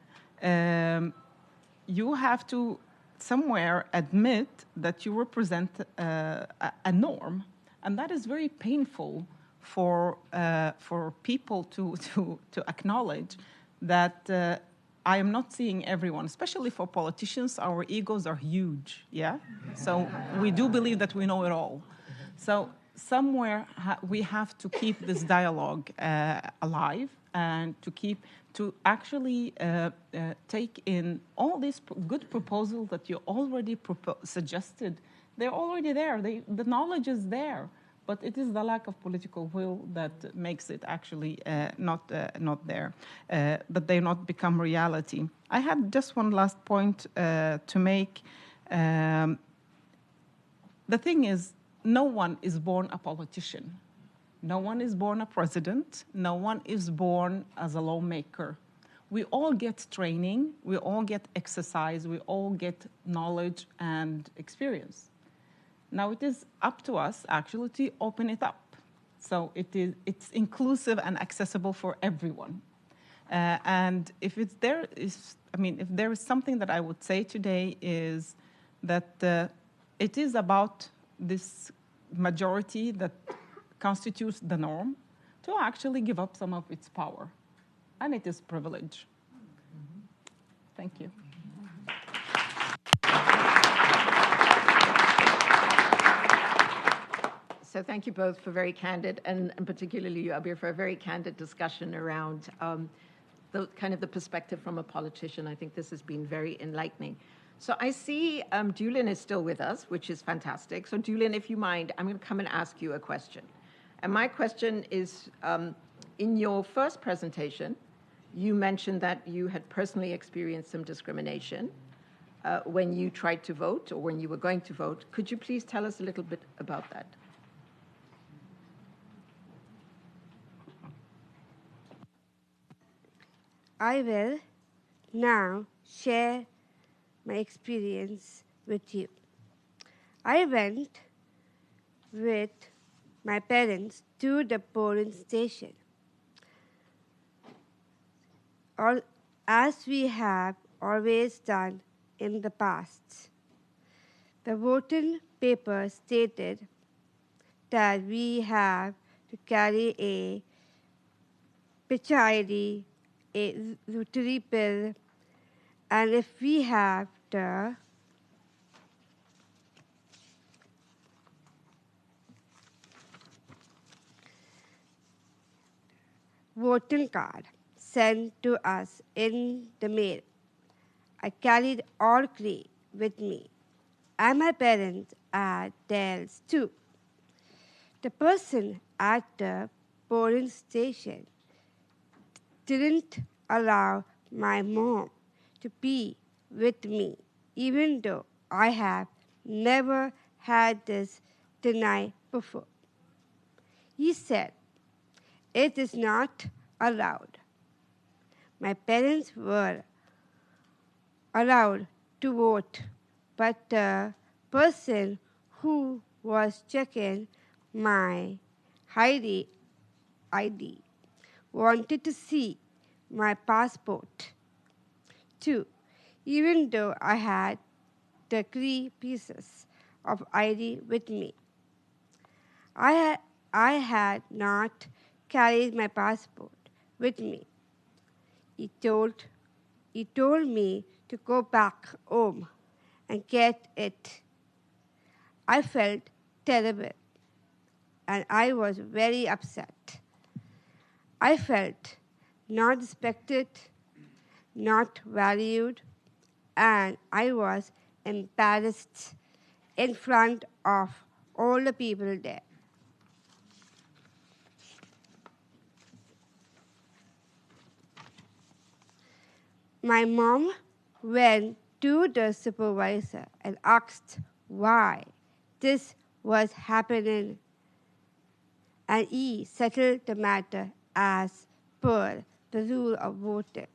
you have to somewhere admit that you represent a norm, and that is very painful for people to acknowledge that I am not seeing everyone, especially for politicians. Our egos are huge, yeah? So we do believe that we know it all. So somewhere we have to keep this dialogue alive and to actually take in all these good proposals that you already suggested. They're already there. The knowledge is there. But it is the lack of political will that makes it actually not there, that they not become reality. I had just one last point to make. The thing is, no one is born a politician. No one is born a president. No one is born as a lawmaker. We all get training. We all get exercise. We all get knowledge and experience. Now it is up to us actually to open it up. So it's inclusive and accessible for everyone. And if there is something that I would say today is that it is about this majority that constitutes the norm to actually give up some of its power. And it is privilege. Thank you. So thank you both for very candid, and particularly you, Abir, for a very candid discussion around the perspective from a politician. I think this has been very enlightening. So I see Dulin is still with us, which is fantastic. So Dulin, if you mind, I'm going to come and ask you a question. And my question is, in your first presentation, you mentioned that you had personally experienced some discrimination when you tried to vote or when you were going to vote. Could you please tell us a little bit about that? I will now share my experience with you. I went with my parents to the polling station. As we have always done in the past. The voting paper stated that we have to carry a picture ID, a lottery bill, and if we have the voting card sent to us in the mail. I carried all three with me, and my parents had theirs too. The person at the polling station didn't allow my mom to be with me, even though I have never had this denied before. He said, "It is not allowed." My parents were allowed to vote, but the person who was checking my ID wanted to see my passport too, even though I had the 3 pieces of ID with me. I had not carried my passport with me. He told me to go back home and get it. I felt terrible, and I was very upset. I felt not respected, not valued, and I was embarrassed in front of all the people there. My mom went to the supervisor and asked why this was happening, and he settled the matter as per the rule of voting.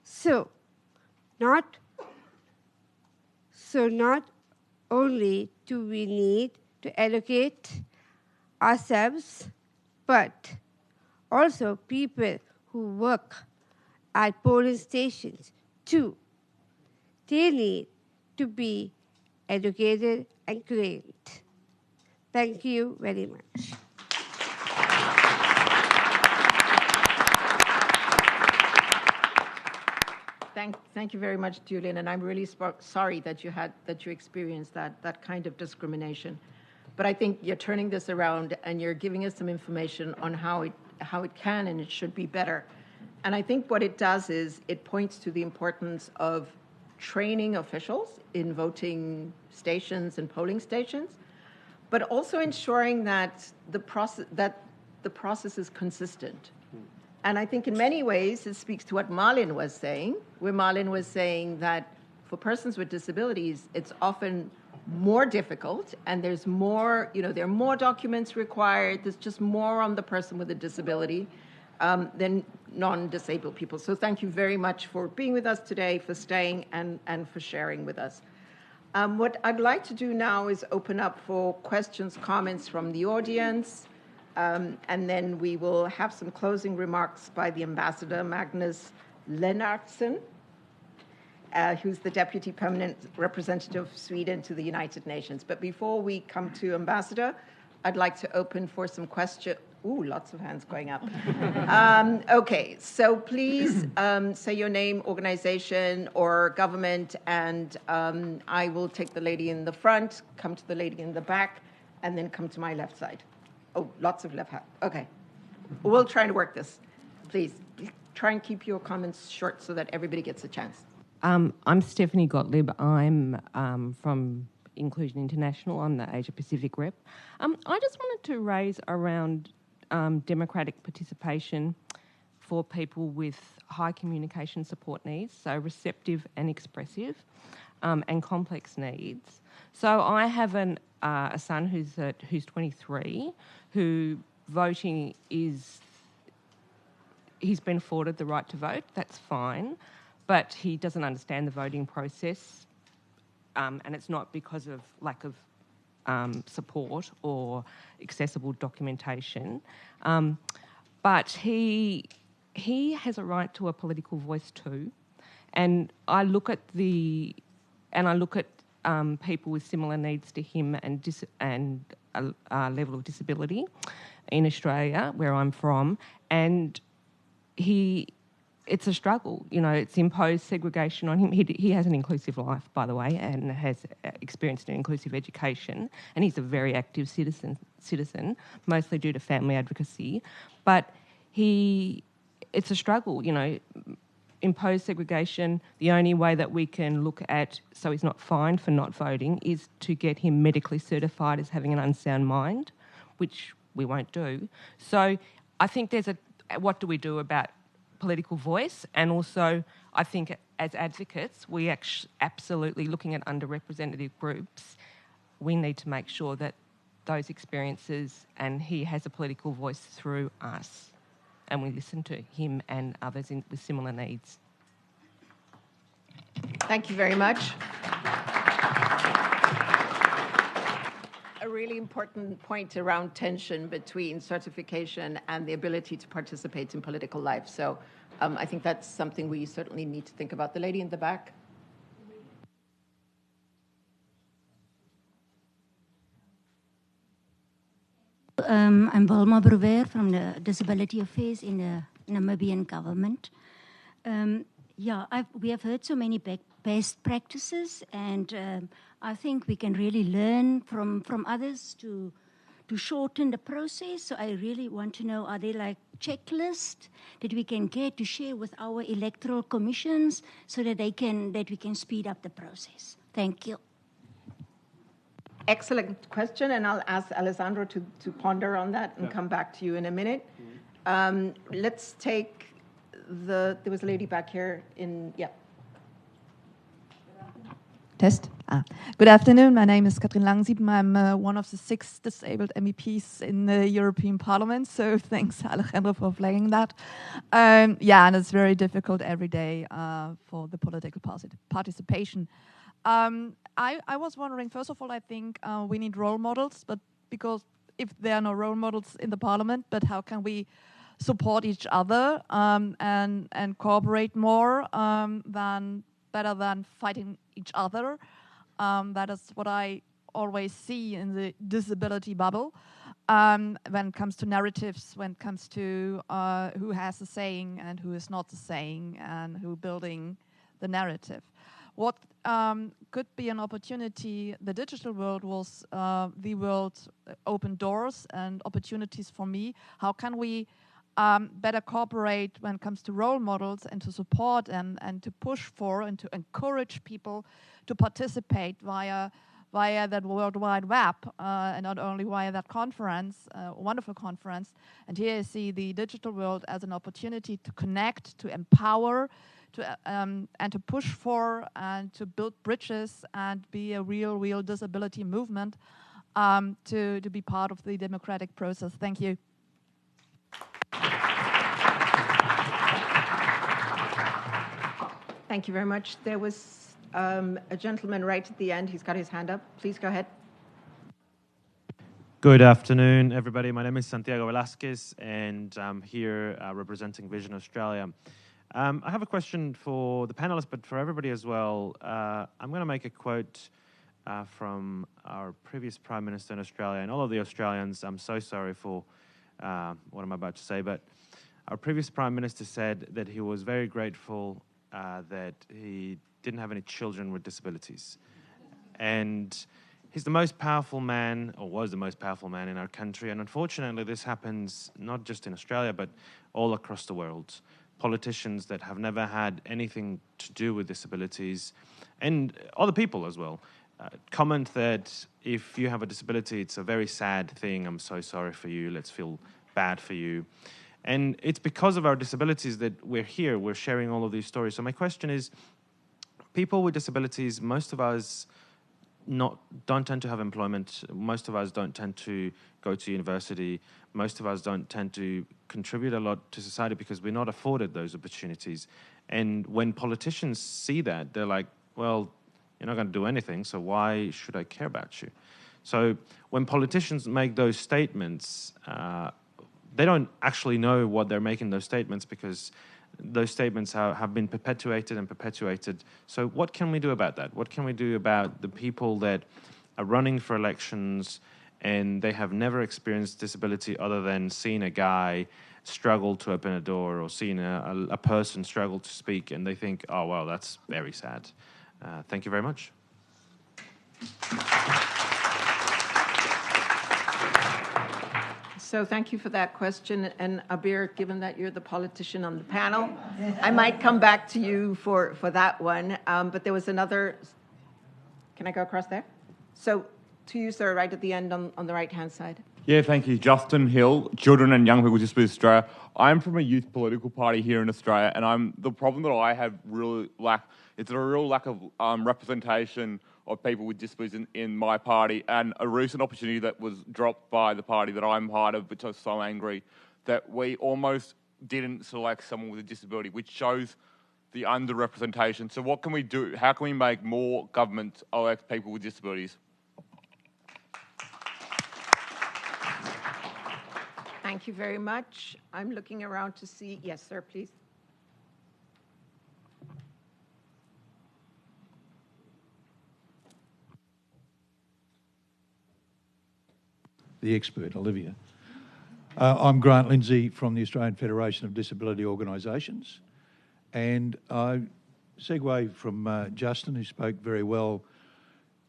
So not only do we need to educate ourselves, but also people who work at polling stations too. They need to be educated and trained. Thank you very much. Thank you very much, Julian, and I'm really sorry that you experienced that kind of discrimination. But I think you're turning this around and you're giving us some information on how it can and it should be better. And I think what it does is it points to the importance of training officials in voting stations and polling stations, but also ensuring that the process is consistent. And I think in many ways it speaks to what Malin was saying, where Malin was saying that for persons with disabilities, it's often more difficult and there's more, there are more documents required. There's just more on the person with a disability than non-disabled people. So thank you very much for being with us today, for staying and for sharing with us. What I'd like to do now is open up for questions, comments from the audience, and then we will have some closing remarks by the Ambassador Magnus Lennartsson, who's the Deputy Permanent Representative of Sweden to the United Nations. But before we come to Ambassador, I'd like to open for some questions. Ooh, lots of hands going up. Okay, so please say your name, organization, or government, and I will take the lady in the front, come to the lady in the back, and then come to my left side. Oh, lots of left hand. Okay, we'll try to work this. Please try and keep your comments short so that everybody gets a chance. I'm Stephanie Gottlieb. I'm from Inclusion International. I'm the Asia Pacific rep. I just wanted to raise around democratic participation for people with high communication support needs, so receptive and expressive, and complex needs. So I have a son who's 23, who voting is, he's been afforded the right to vote. That's fine, but he doesn't understand the voting process, and it's not because of lack of support or accessible documentation. But he has a right to a political voice too. And I look at people with similar needs to him and a level of disability in Australia, where I'm from, and it's a struggle. It's imposed segregation on him. He has an inclusive life, by the way, and has experienced an inclusive education, and he's a very active citizen, mostly due to family advocacy. But it's a struggle, imposed segregation. The only way that we can look at, so he's not fined for not voting, is to get him medically certified as having an unsound mind, which we won't do. So I think what do we do about political voice? And also, I think as advocates, we absolutely, looking at underrepresented groups, we need to make sure that those experiences, and he has a political voice through us, and we listen to him and others with similar needs. Thank you very much. A really important point around tension between certification and the ability to participate in political life. So I think that's something we certainly need to think about. The lady in the back. I'm Wilma Brewer from the Disability Affairs in the Namibian government. We have heard so many best practices, and I think we can really learn from others to shorten the process. So I really want to know, are there like checklists that we can get to share with our electoral commissions so that we can speed up the process? Thank you. Excellent question, and I'll ask Alessandro to ponder on that and come back to you in a minute. Let's take there was a lady back here Test. Good afternoon. My name is Katrin Langsieben. I'm one of the 6 disabled MEPs in the European Parliament. So thanks, Alejandro, for flagging that. And it's very difficult every day for the political participation. I was wondering, first of all, I think we need role models, but because if there are no role models in the Parliament, but how can we support each other and cooperate more better than fighting each other? That is what I always see in the disability bubble when it comes to narratives, when it comes to who has the saying and who is not the saying, and who building the narrative. What could be an opportunity, the digital world was the world open doors and opportunities for me. How can we better cooperate when it comes to role models and to support and to push for and to encourage people to participate via that World Wide Web, and not only via that conference, wonderful conference. And here I see the digital world as an opportunity to connect, to empower, and to push for and to build bridges and be a real disability movement to be part of the democratic process. Thank you. Thank you very much. There was a gentleman right at the end. He's got his hand up. Please go ahead. Good afternoon, everybody. My name is Santiago Velasquez, and I'm here representing Vision Australia. I have a question for the panelists, but for everybody as well. I'm going to make a quote from our previous Prime Minister in Australia, and all of the Australians, I'm so sorry for what I'm about to say, but our previous Prime Minister said that he was very grateful that he didn't have any children with disabilities. And he's the most powerful man, or was the most powerful man in our country, and unfortunately this happens not just in Australia, but all across the world. Politicians that have never had anything to do with disabilities, and other people as well, comment that if you have a disability, it's a very sad thing, I'm so sorry for you, let's feel bad for you. And it's because of our disabilities that we're here, we're sharing all of these stories. So my question is, people with disabilities, most of us don't tend to have employment, most of us don't tend to go to university, most of us don't tend to contribute a lot to society because we're not afforded those opportunities. And when politicians see that, they're like, well, you're not going to do anything, so why should I care about you? So when politicians make those statements, they don't actually know what they're making those statements, because those statements have been perpetuated and perpetuated. So what can we do about that? What can we do about the people that are running for elections and they have never experienced disability other than seeing a guy struggle to open a door or seeing a person struggle to speak, and they think, oh, well, that's very sad. Thank you very much. So thank you for that question. And Abir, given that you're the politician on the panel, I might come back to you for that one. But there was another. Can I go across there? So to you, sir, right at the end on the right-hand side. Yeah, thank you. Justin Hill, Children and Young People with Disabilities Australia. I'm from a youth political party here in Australia, and the problem that I have really it's a real lack of representation of people with disabilities in my party, and a recent opportunity that was dropped by the party that I'm part of, which I was so angry, that we almost didn't select someone with a disability, which shows the underrepresentation. So what can we do? How can we make more governments elect people with disabilities? Thank you very much. I'm looking around to see. Yes, sir, please. The expert, Olivia. I'm Grant Lindsay from the Australian Federation of Disability Organisations, and I segue from Justin, who spoke very well.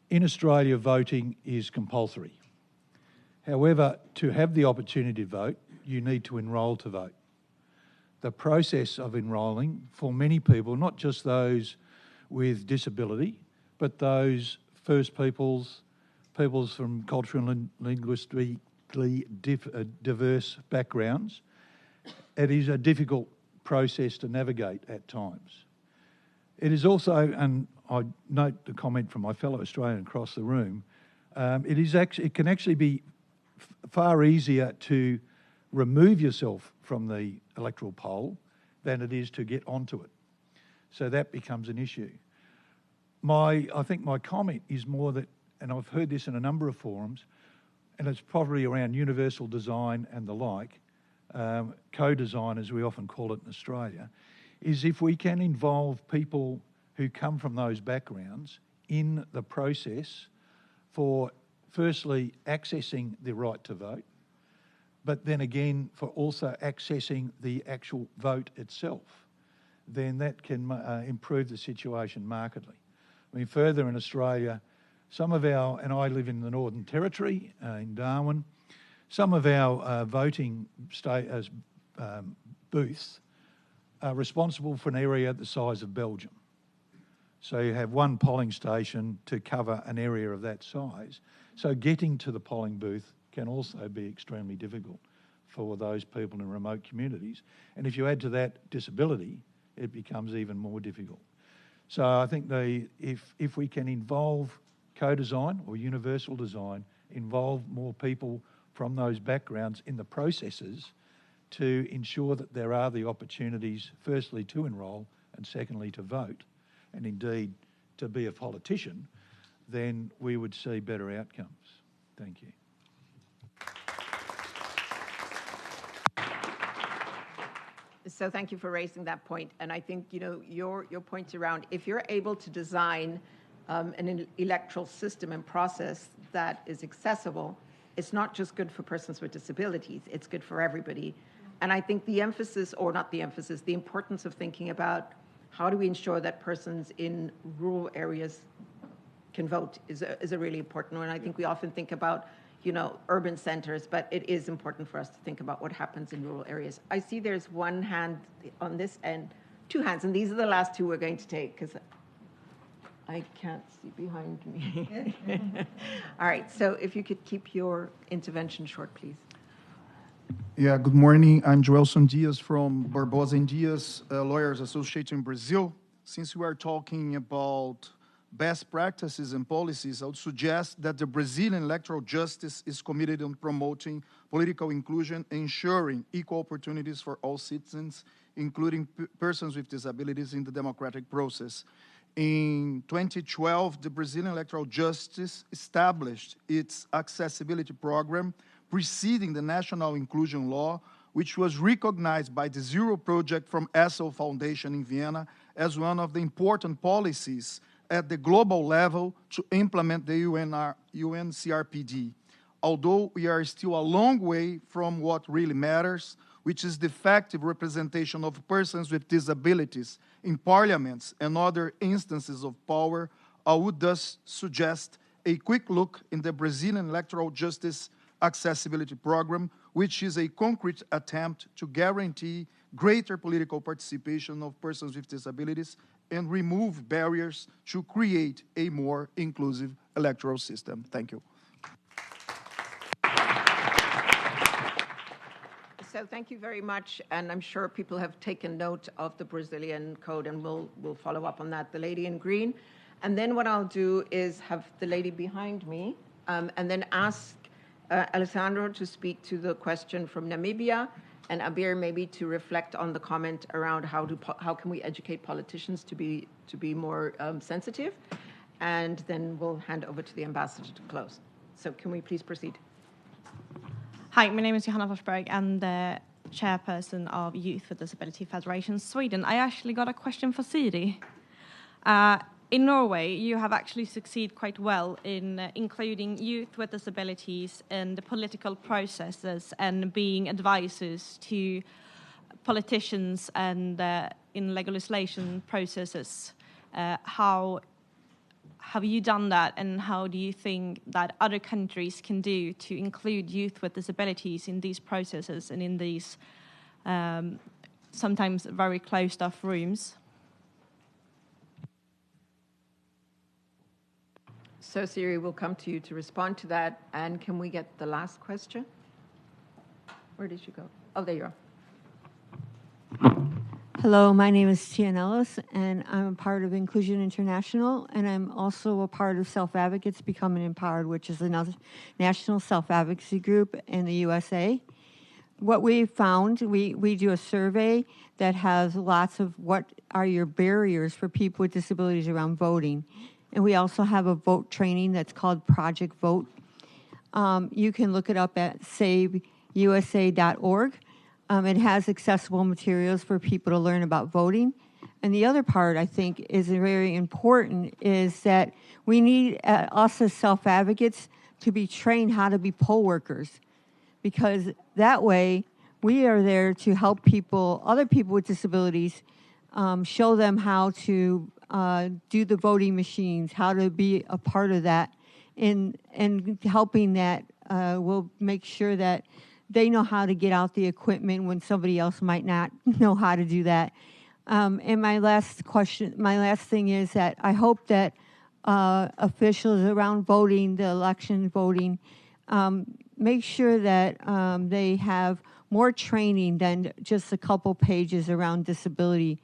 In Australia, voting is compulsory. However, to have the opportunity to vote, you need to enrol to vote. The process of enrolling for many people, not just those with disability, but those First Peoples from cultural and linguistically diverse backgrounds, it is a difficult process to navigate at times. It is also, and I note the comment from my fellow Australian across the room, it can actually be far easier to remove yourself from the electoral poll than it is to get onto it. So that becomes an issue. I think my comment is more that, and I've heard this in a number of forums, and it's probably around universal design and the like, co-design as we often call it in Australia, is if we can involve people who come from those backgrounds in the process for firstly accessing the right to vote, but then again for also accessing the actual vote itself, then that can improve the situation markedly. I mean, further in Australia, some of our, and I live in the Northern Territory in Darwin, some of our voting booths are responsible for an area the size of Belgium. So you have one polling station to cover an area of that size. So getting to the polling booth can also be extremely difficult for those people in remote communities. And if you add to that disability, it becomes even more difficult. So I think if we can involve co-design or universal design, involve more people from those backgrounds in the processes to ensure that there are the opportunities, firstly, to enrol and secondly, to vote, and indeed to be a politician, then we would see better outcomes. Thank you. So thank you for raising that point. And I think, you know, your point around if you're able to design an electoral system and process that is accessible, it's not just good for persons with disabilities, it's good for everybody. And I think the emphasis, or not the emphasis, the importance of thinking about how do we ensure that persons in rural areas can vote is a really important one. I think we often think about, you know, urban centers, but it is important for us to think about what happens in rural areas. I see there's one hand on this end, two hands, and these are the last two we're going to take because I can't see behind me. All right, so if you could keep your intervention short, please. Yeah, good morning. I'm Joelson Dias from Barbosa and Dias Lawyers Association in Brazil. Since we are talking about best practices and policies, I would suggest that the Brazilian electoral justice is committed on promoting political inclusion, ensuring equal opportunities for all citizens, including persons with disabilities in the democratic process. In 2012, the Brazilian electoral justice established its accessibility program preceding the National Inclusion Law, which was recognized by the Zero Project from ESSO Foundation in Vienna as one of the important policies at the global level to implement the UNCRPD. Although we are still a long way from what really matters, which is the effective representation of persons with disabilities in parliaments and other instances of power, I would thus suggest a quick look in the Brazilian Electoral Justice Accessibility Program, which is a concrete attempt to guarantee greater political participation of persons with disabilities and remove barriers to create a more inclusive electoral system. Thank you. So thank you very much, and I'm sure people have taken note of the Brazilian code, and we'll follow up on that. The lady in green, and then what I'll do is have the lady behind me, and then ask Alessandro to speak to the question from Namibia, and Abir maybe to reflect on the comment around how can we educate politicians to be more sensitive, and then we'll hand over to the ambassador to close. So can we please proceed? Hi, my name is Johanna Forsberg. I'm the chairperson of Youth with Disability Federation Sweden. I actually got a question for Siri. In Norway, you have actually succeeded quite well in including youth with disabilities in the political processes and being advisors to politicians and in legislation processes. How have you done that, and how do you think that other countries can do to include youth with disabilities in these processes and in these sometimes very closed-off rooms? So Siri, we'll come to you to respond to that. And can we get the last question? Where did you go? Oh, there you are. Hello, my name is Tian Ellis, and I'm a part of Inclusion International, and I'm also a part of Self-Advocates Becoming Empowered, which is another national self-advocacy group in the USA. What we found, we do a survey that has lots of what are your barriers for people with disabilities around voting. And we also have a vote training that's called Project Vote. You can look it up at saveusa.org. It has accessible materials for people to learn about voting. And the other part I think is very important is that we need us as self-advocates to be trained how to be poll workers, because that way we are there to help people, other people with disabilities, show them how to do the voting machines, how to be a part of that, and helping that will make sure that they know how to get out the equipment when somebody else might not know how to do that. And my last thing is that I hope that officials around voting, the election voting, make sure that they have more training than just a couple pages around disability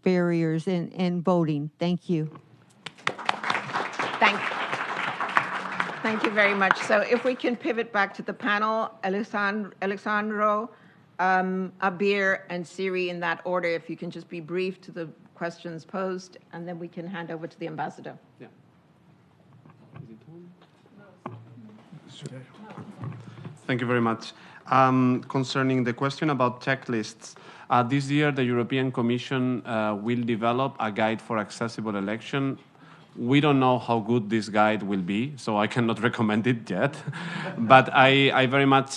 barriers in voting. Thank you. Thank you very much. So if we can pivot back to the panel, Alexandro, Abir, and Siri in that order, if you can just be brief to the questions posed, and then we can hand over to the ambassador. Yeah. Thank you very much. Concerning the question about checklists, this year the European Commission will develop a guide for accessible election. We don't know how good this guide will be, so I cannot recommend it yet. But I very much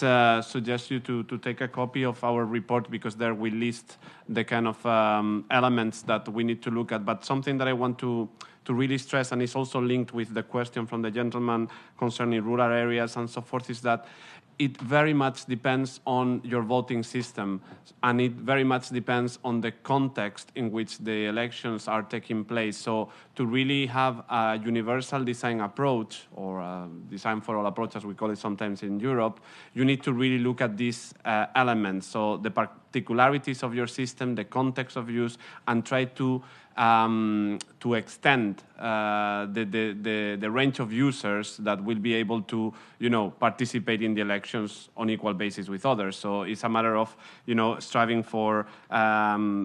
suggest you to take a copy of our report, because there we list the kind of elements that we need to look at. But something that I want to really stress, and it's also linked with the question from the gentleman concerning rural areas and so forth, is that it very much depends on your voting system, and it very much depends on the context in which the elections are taking place. So to really have a universal design approach, or a design for all approach, as we call it sometimes in Europe, you need to really look at these elements. So the particularities of your system, the context of use, and try to extend the range of users that will be able to, participate in the elections on equal basis with others. So it's a matter of, striving for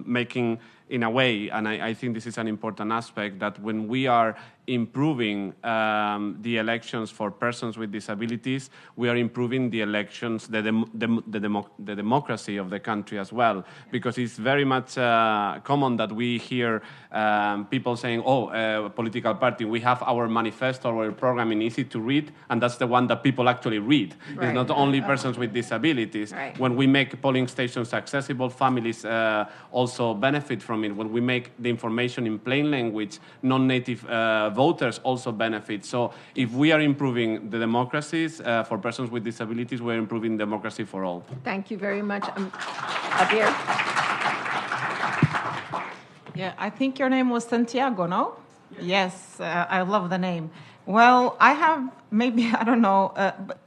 making, in a way, and I think this is an important aspect, that when we are improving the elections for persons with disabilities, we are improving the elections, the democracy of the country as well. Because it's very much common that we hear people saying, political party, we have our manifesto, our program in easy to read, and that's the one that people actually read. Right. It's not only persons with disabilities. Right. When we make polling stations accessible, families also benefit from it. When we make the information in plain language, non-native voters also benefit. So if we are improving the democracies for persons with disabilities, we're improving democracy for all. Thank you very much. Abir? Yeah, I think your name was Santiago, no? Yes, I love the name. Well, I have maybe, I don't know, but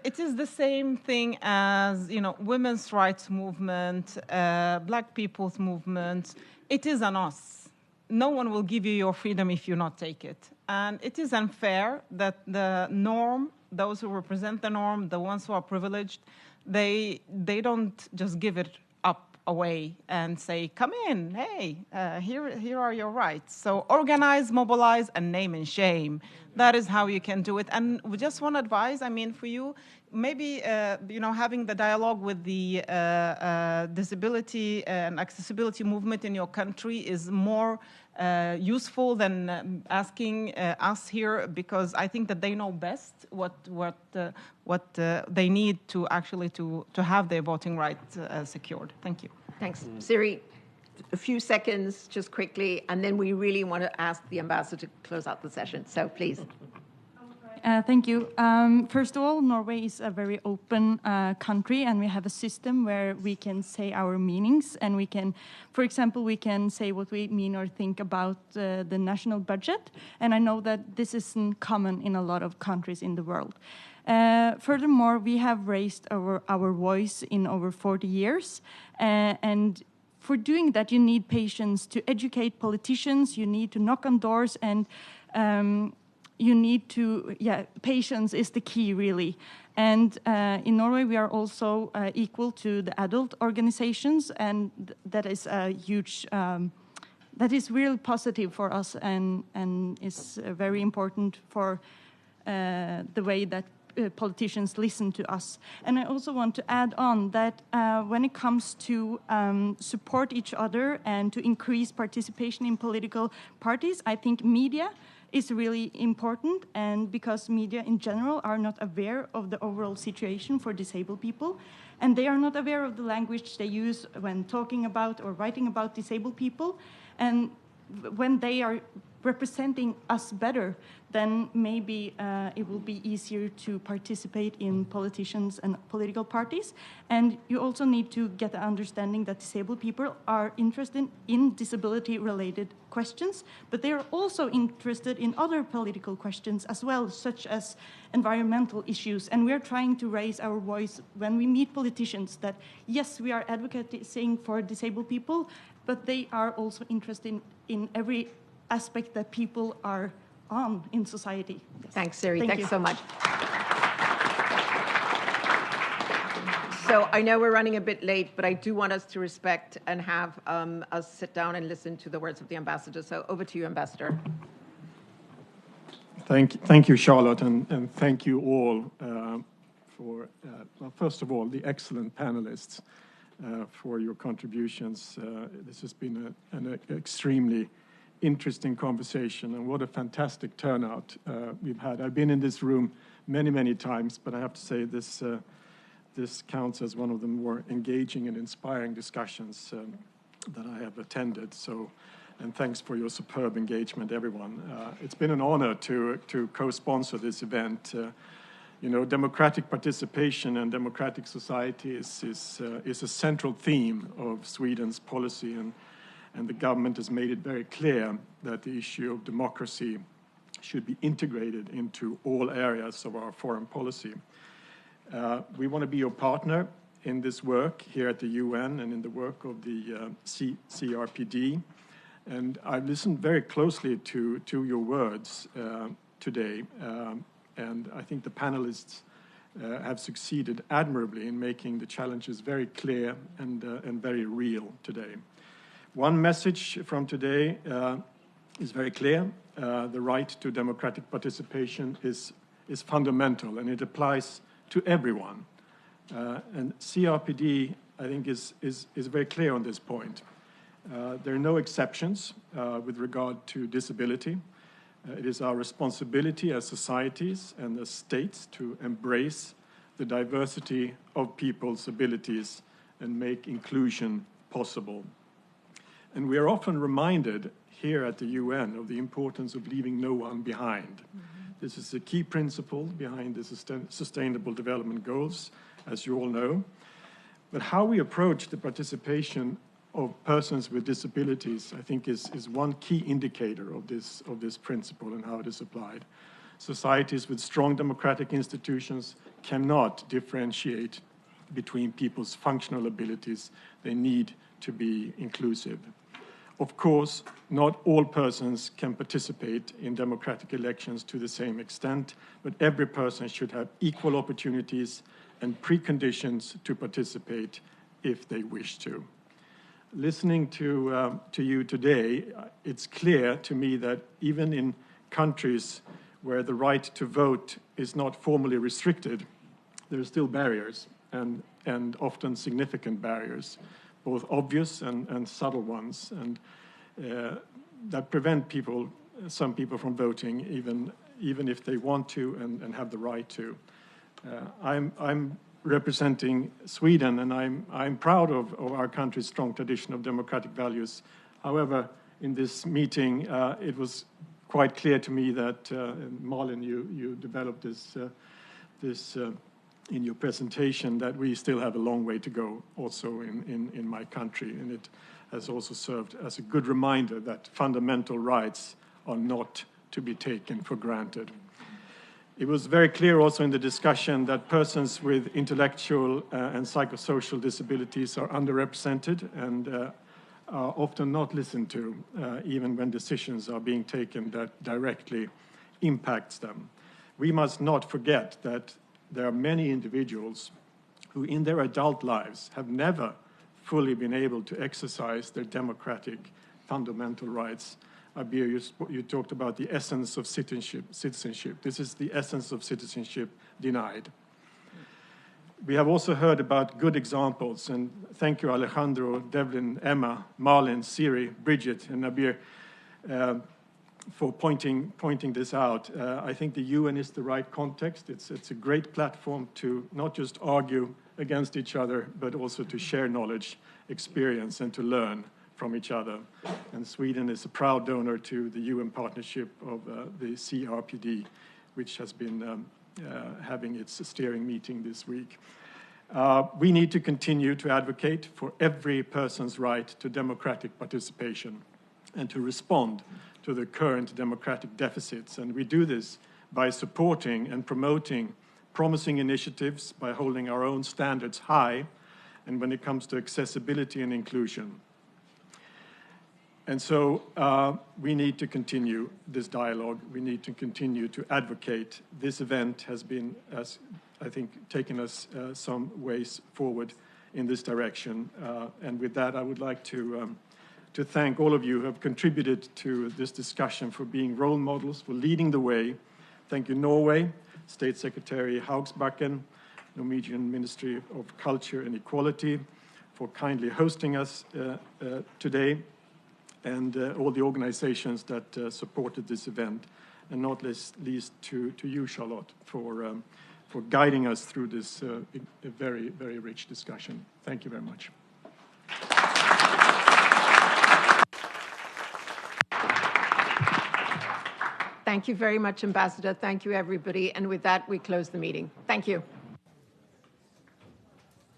it is the same thing as, women's rights movement, black people's movement. It is on us. No one will give you your freedom if you not take it. And it is unfair that the norm, those who represent the norm, the ones who are privileged, they don't just give it up away and say, come in, hey, here are your rights. So organize, mobilize, and name and shame. That is how you can do it. And we just want to advise, for you, maybe, having the dialogue with the disability and accessibility movement in your country is more useful than asking us here, because I think that they know best what they need to actually to have their voting rights secured. Thank you. Thanks. Siri, a few seconds, just quickly, and then we really want to ask the ambassador to close out the session. So please. Thank you. First of all, Norway is a very open country, and we have a system where we can say our meanings, and we can, for example, we can say what we mean or think about the national budget, and I know that this isn't common in a lot of countries in the world. Furthermore, we have raised our voice in over 40 years, and for doing that, you need patience to educate politicians, you need to knock on doors, and you need to, patience is the key, really. And in Norway, we are also equal to the adult organizations, and that is a huge, that is really positive for us, and is very important for the way that politicians listen to us. And I also want to add on that when it comes to support each other and to increase participation in political parties, I think media is really important, and because media in general are not aware of the overall situation for disabled people, and they are not aware of the language they use when talking about or writing about disabled people, and when they are representing us better, then maybe it will be easier to participate in politicians and political parties. And you also need to get the understanding that disabled people are interested in disability-related questions, but they are also interested in other political questions as well, such as environmental issues. And we are trying to raise our voice when we meet politicians that, yes, we are advocating for disabled people, but they are also interested in every aspect that people are on in society. Yes. Thanks, Siri. Thank Thanks you so much. So I know we're running a bit late, but I do want us to respect and have us sit down and listen to the words of the ambassador. So over to you, Ambassador. Thank you, Charlotte, and thank you all for, well, first of all, the excellent panelists for your contributions. This has been an extremely interesting conversation, and what a fantastic turnout we've had. I've been in this room many, many times, but I have to say this counts as one of the more engaging and inspiring discussions that I have attended. So, and thanks for your superb engagement, everyone. It's been an honor to co-sponsor this event. You know, democratic participation and democratic society is a central theme of Sweden's policy, and the government has made it very clear that the issue of democracy should be integrated into all areas of our foreign policy. We want to be your partner in this work here at the UN and in the work of the CRPD. And I've listened very closely to your words today, and I think the panelists have succeeded admirably in making the challenges very clear and very real today. One message from today is very clear. The right to democratic participation is fundamental, and it applies to everyone. And CRPD, I think, is very clear on this point. There are no exceptions with regard to disability. It is our responsibility as societies and as states to embrace the diversity of people's abilities and make inclusion possible. And we are often reminded here at the UN of the importance of leaving no one behind. This is a key principle behind the Sustainable Development Goals, as you all know. But how we approach the participation of persons with disabilities, I think, is one key indicator of this principle and how it is applied. Societies with strong democratic institutions cannot differentiate between people's functional abilities. They need to be inclusive. Of course, not all persons can participate in democratic elections to the same extent, but every person should have equal opportunities and preconditions to participate if they wish to. Listening to you today, it's clear to me that even in countries where the right to vote is not formally restricted, there are still barriers, and often significant barriers, both obvious and subtle ones, and that prevent some people from voting, even if they want to and have the right to. I'm representing Sweden, and I'm proud of our country's strong tradition of democratic values. However, in this meeting, it was quite clear to me that, Malin, you developed this in your presentation, that we still have a long way to go also in my country, and it has also served as a good reminder that fundamental rights are not to be taken for granted. It was very clear also in the discussion that persons with intellectual and psychosocial disabilities are underrepresented and are often not listened to, even when decisions are being taken that directly impacts them. We must not forget that there are many individuals who in their adult lives have never fully been able to exercise their democratic fundamental rights. Abir, you talked about the essence of citizenship. This is the essence of citizenship denied. We have also heard about good examples, and thank you, Alejandro, Devlin, Emma, Marlin, Siri, Bridget, and Abir, for pointing this out. I think the UN is the right context. It's a great platform to not just argue against each other, but also to share knowledge, experience, and to learn from each other. And Sweden is a proud donor to the UN partnership of the CRPD, which has been having its steering meeting this week. We need to continue to advocate for every person's right to democratic participation and to respond to the current democratic deficits. And we do this by supporting and promoting promising initiatives, by holding our own standards high, and when it comes to accessibility and inclusion. And so we need to continue this dialogue. We need to continue to advocate. This event has been, as I think, taken us some ways forward in this direction. And with that, I would like to thank all of you who have contributed to this discussion, for being role models, for leading the way. Thank you, Norway, State Secretary Haugsbakken, Norwegian Ministry of Culture and Equality, for kindly hosting us today, and all the organizations that supported this event, and not least to you, Charlotte, for guiding us through this very, very rich discussion. Thank you very much. Thank you very much, Ambassador. Thank you, everybody. And with that, we close the meeting. Thank you.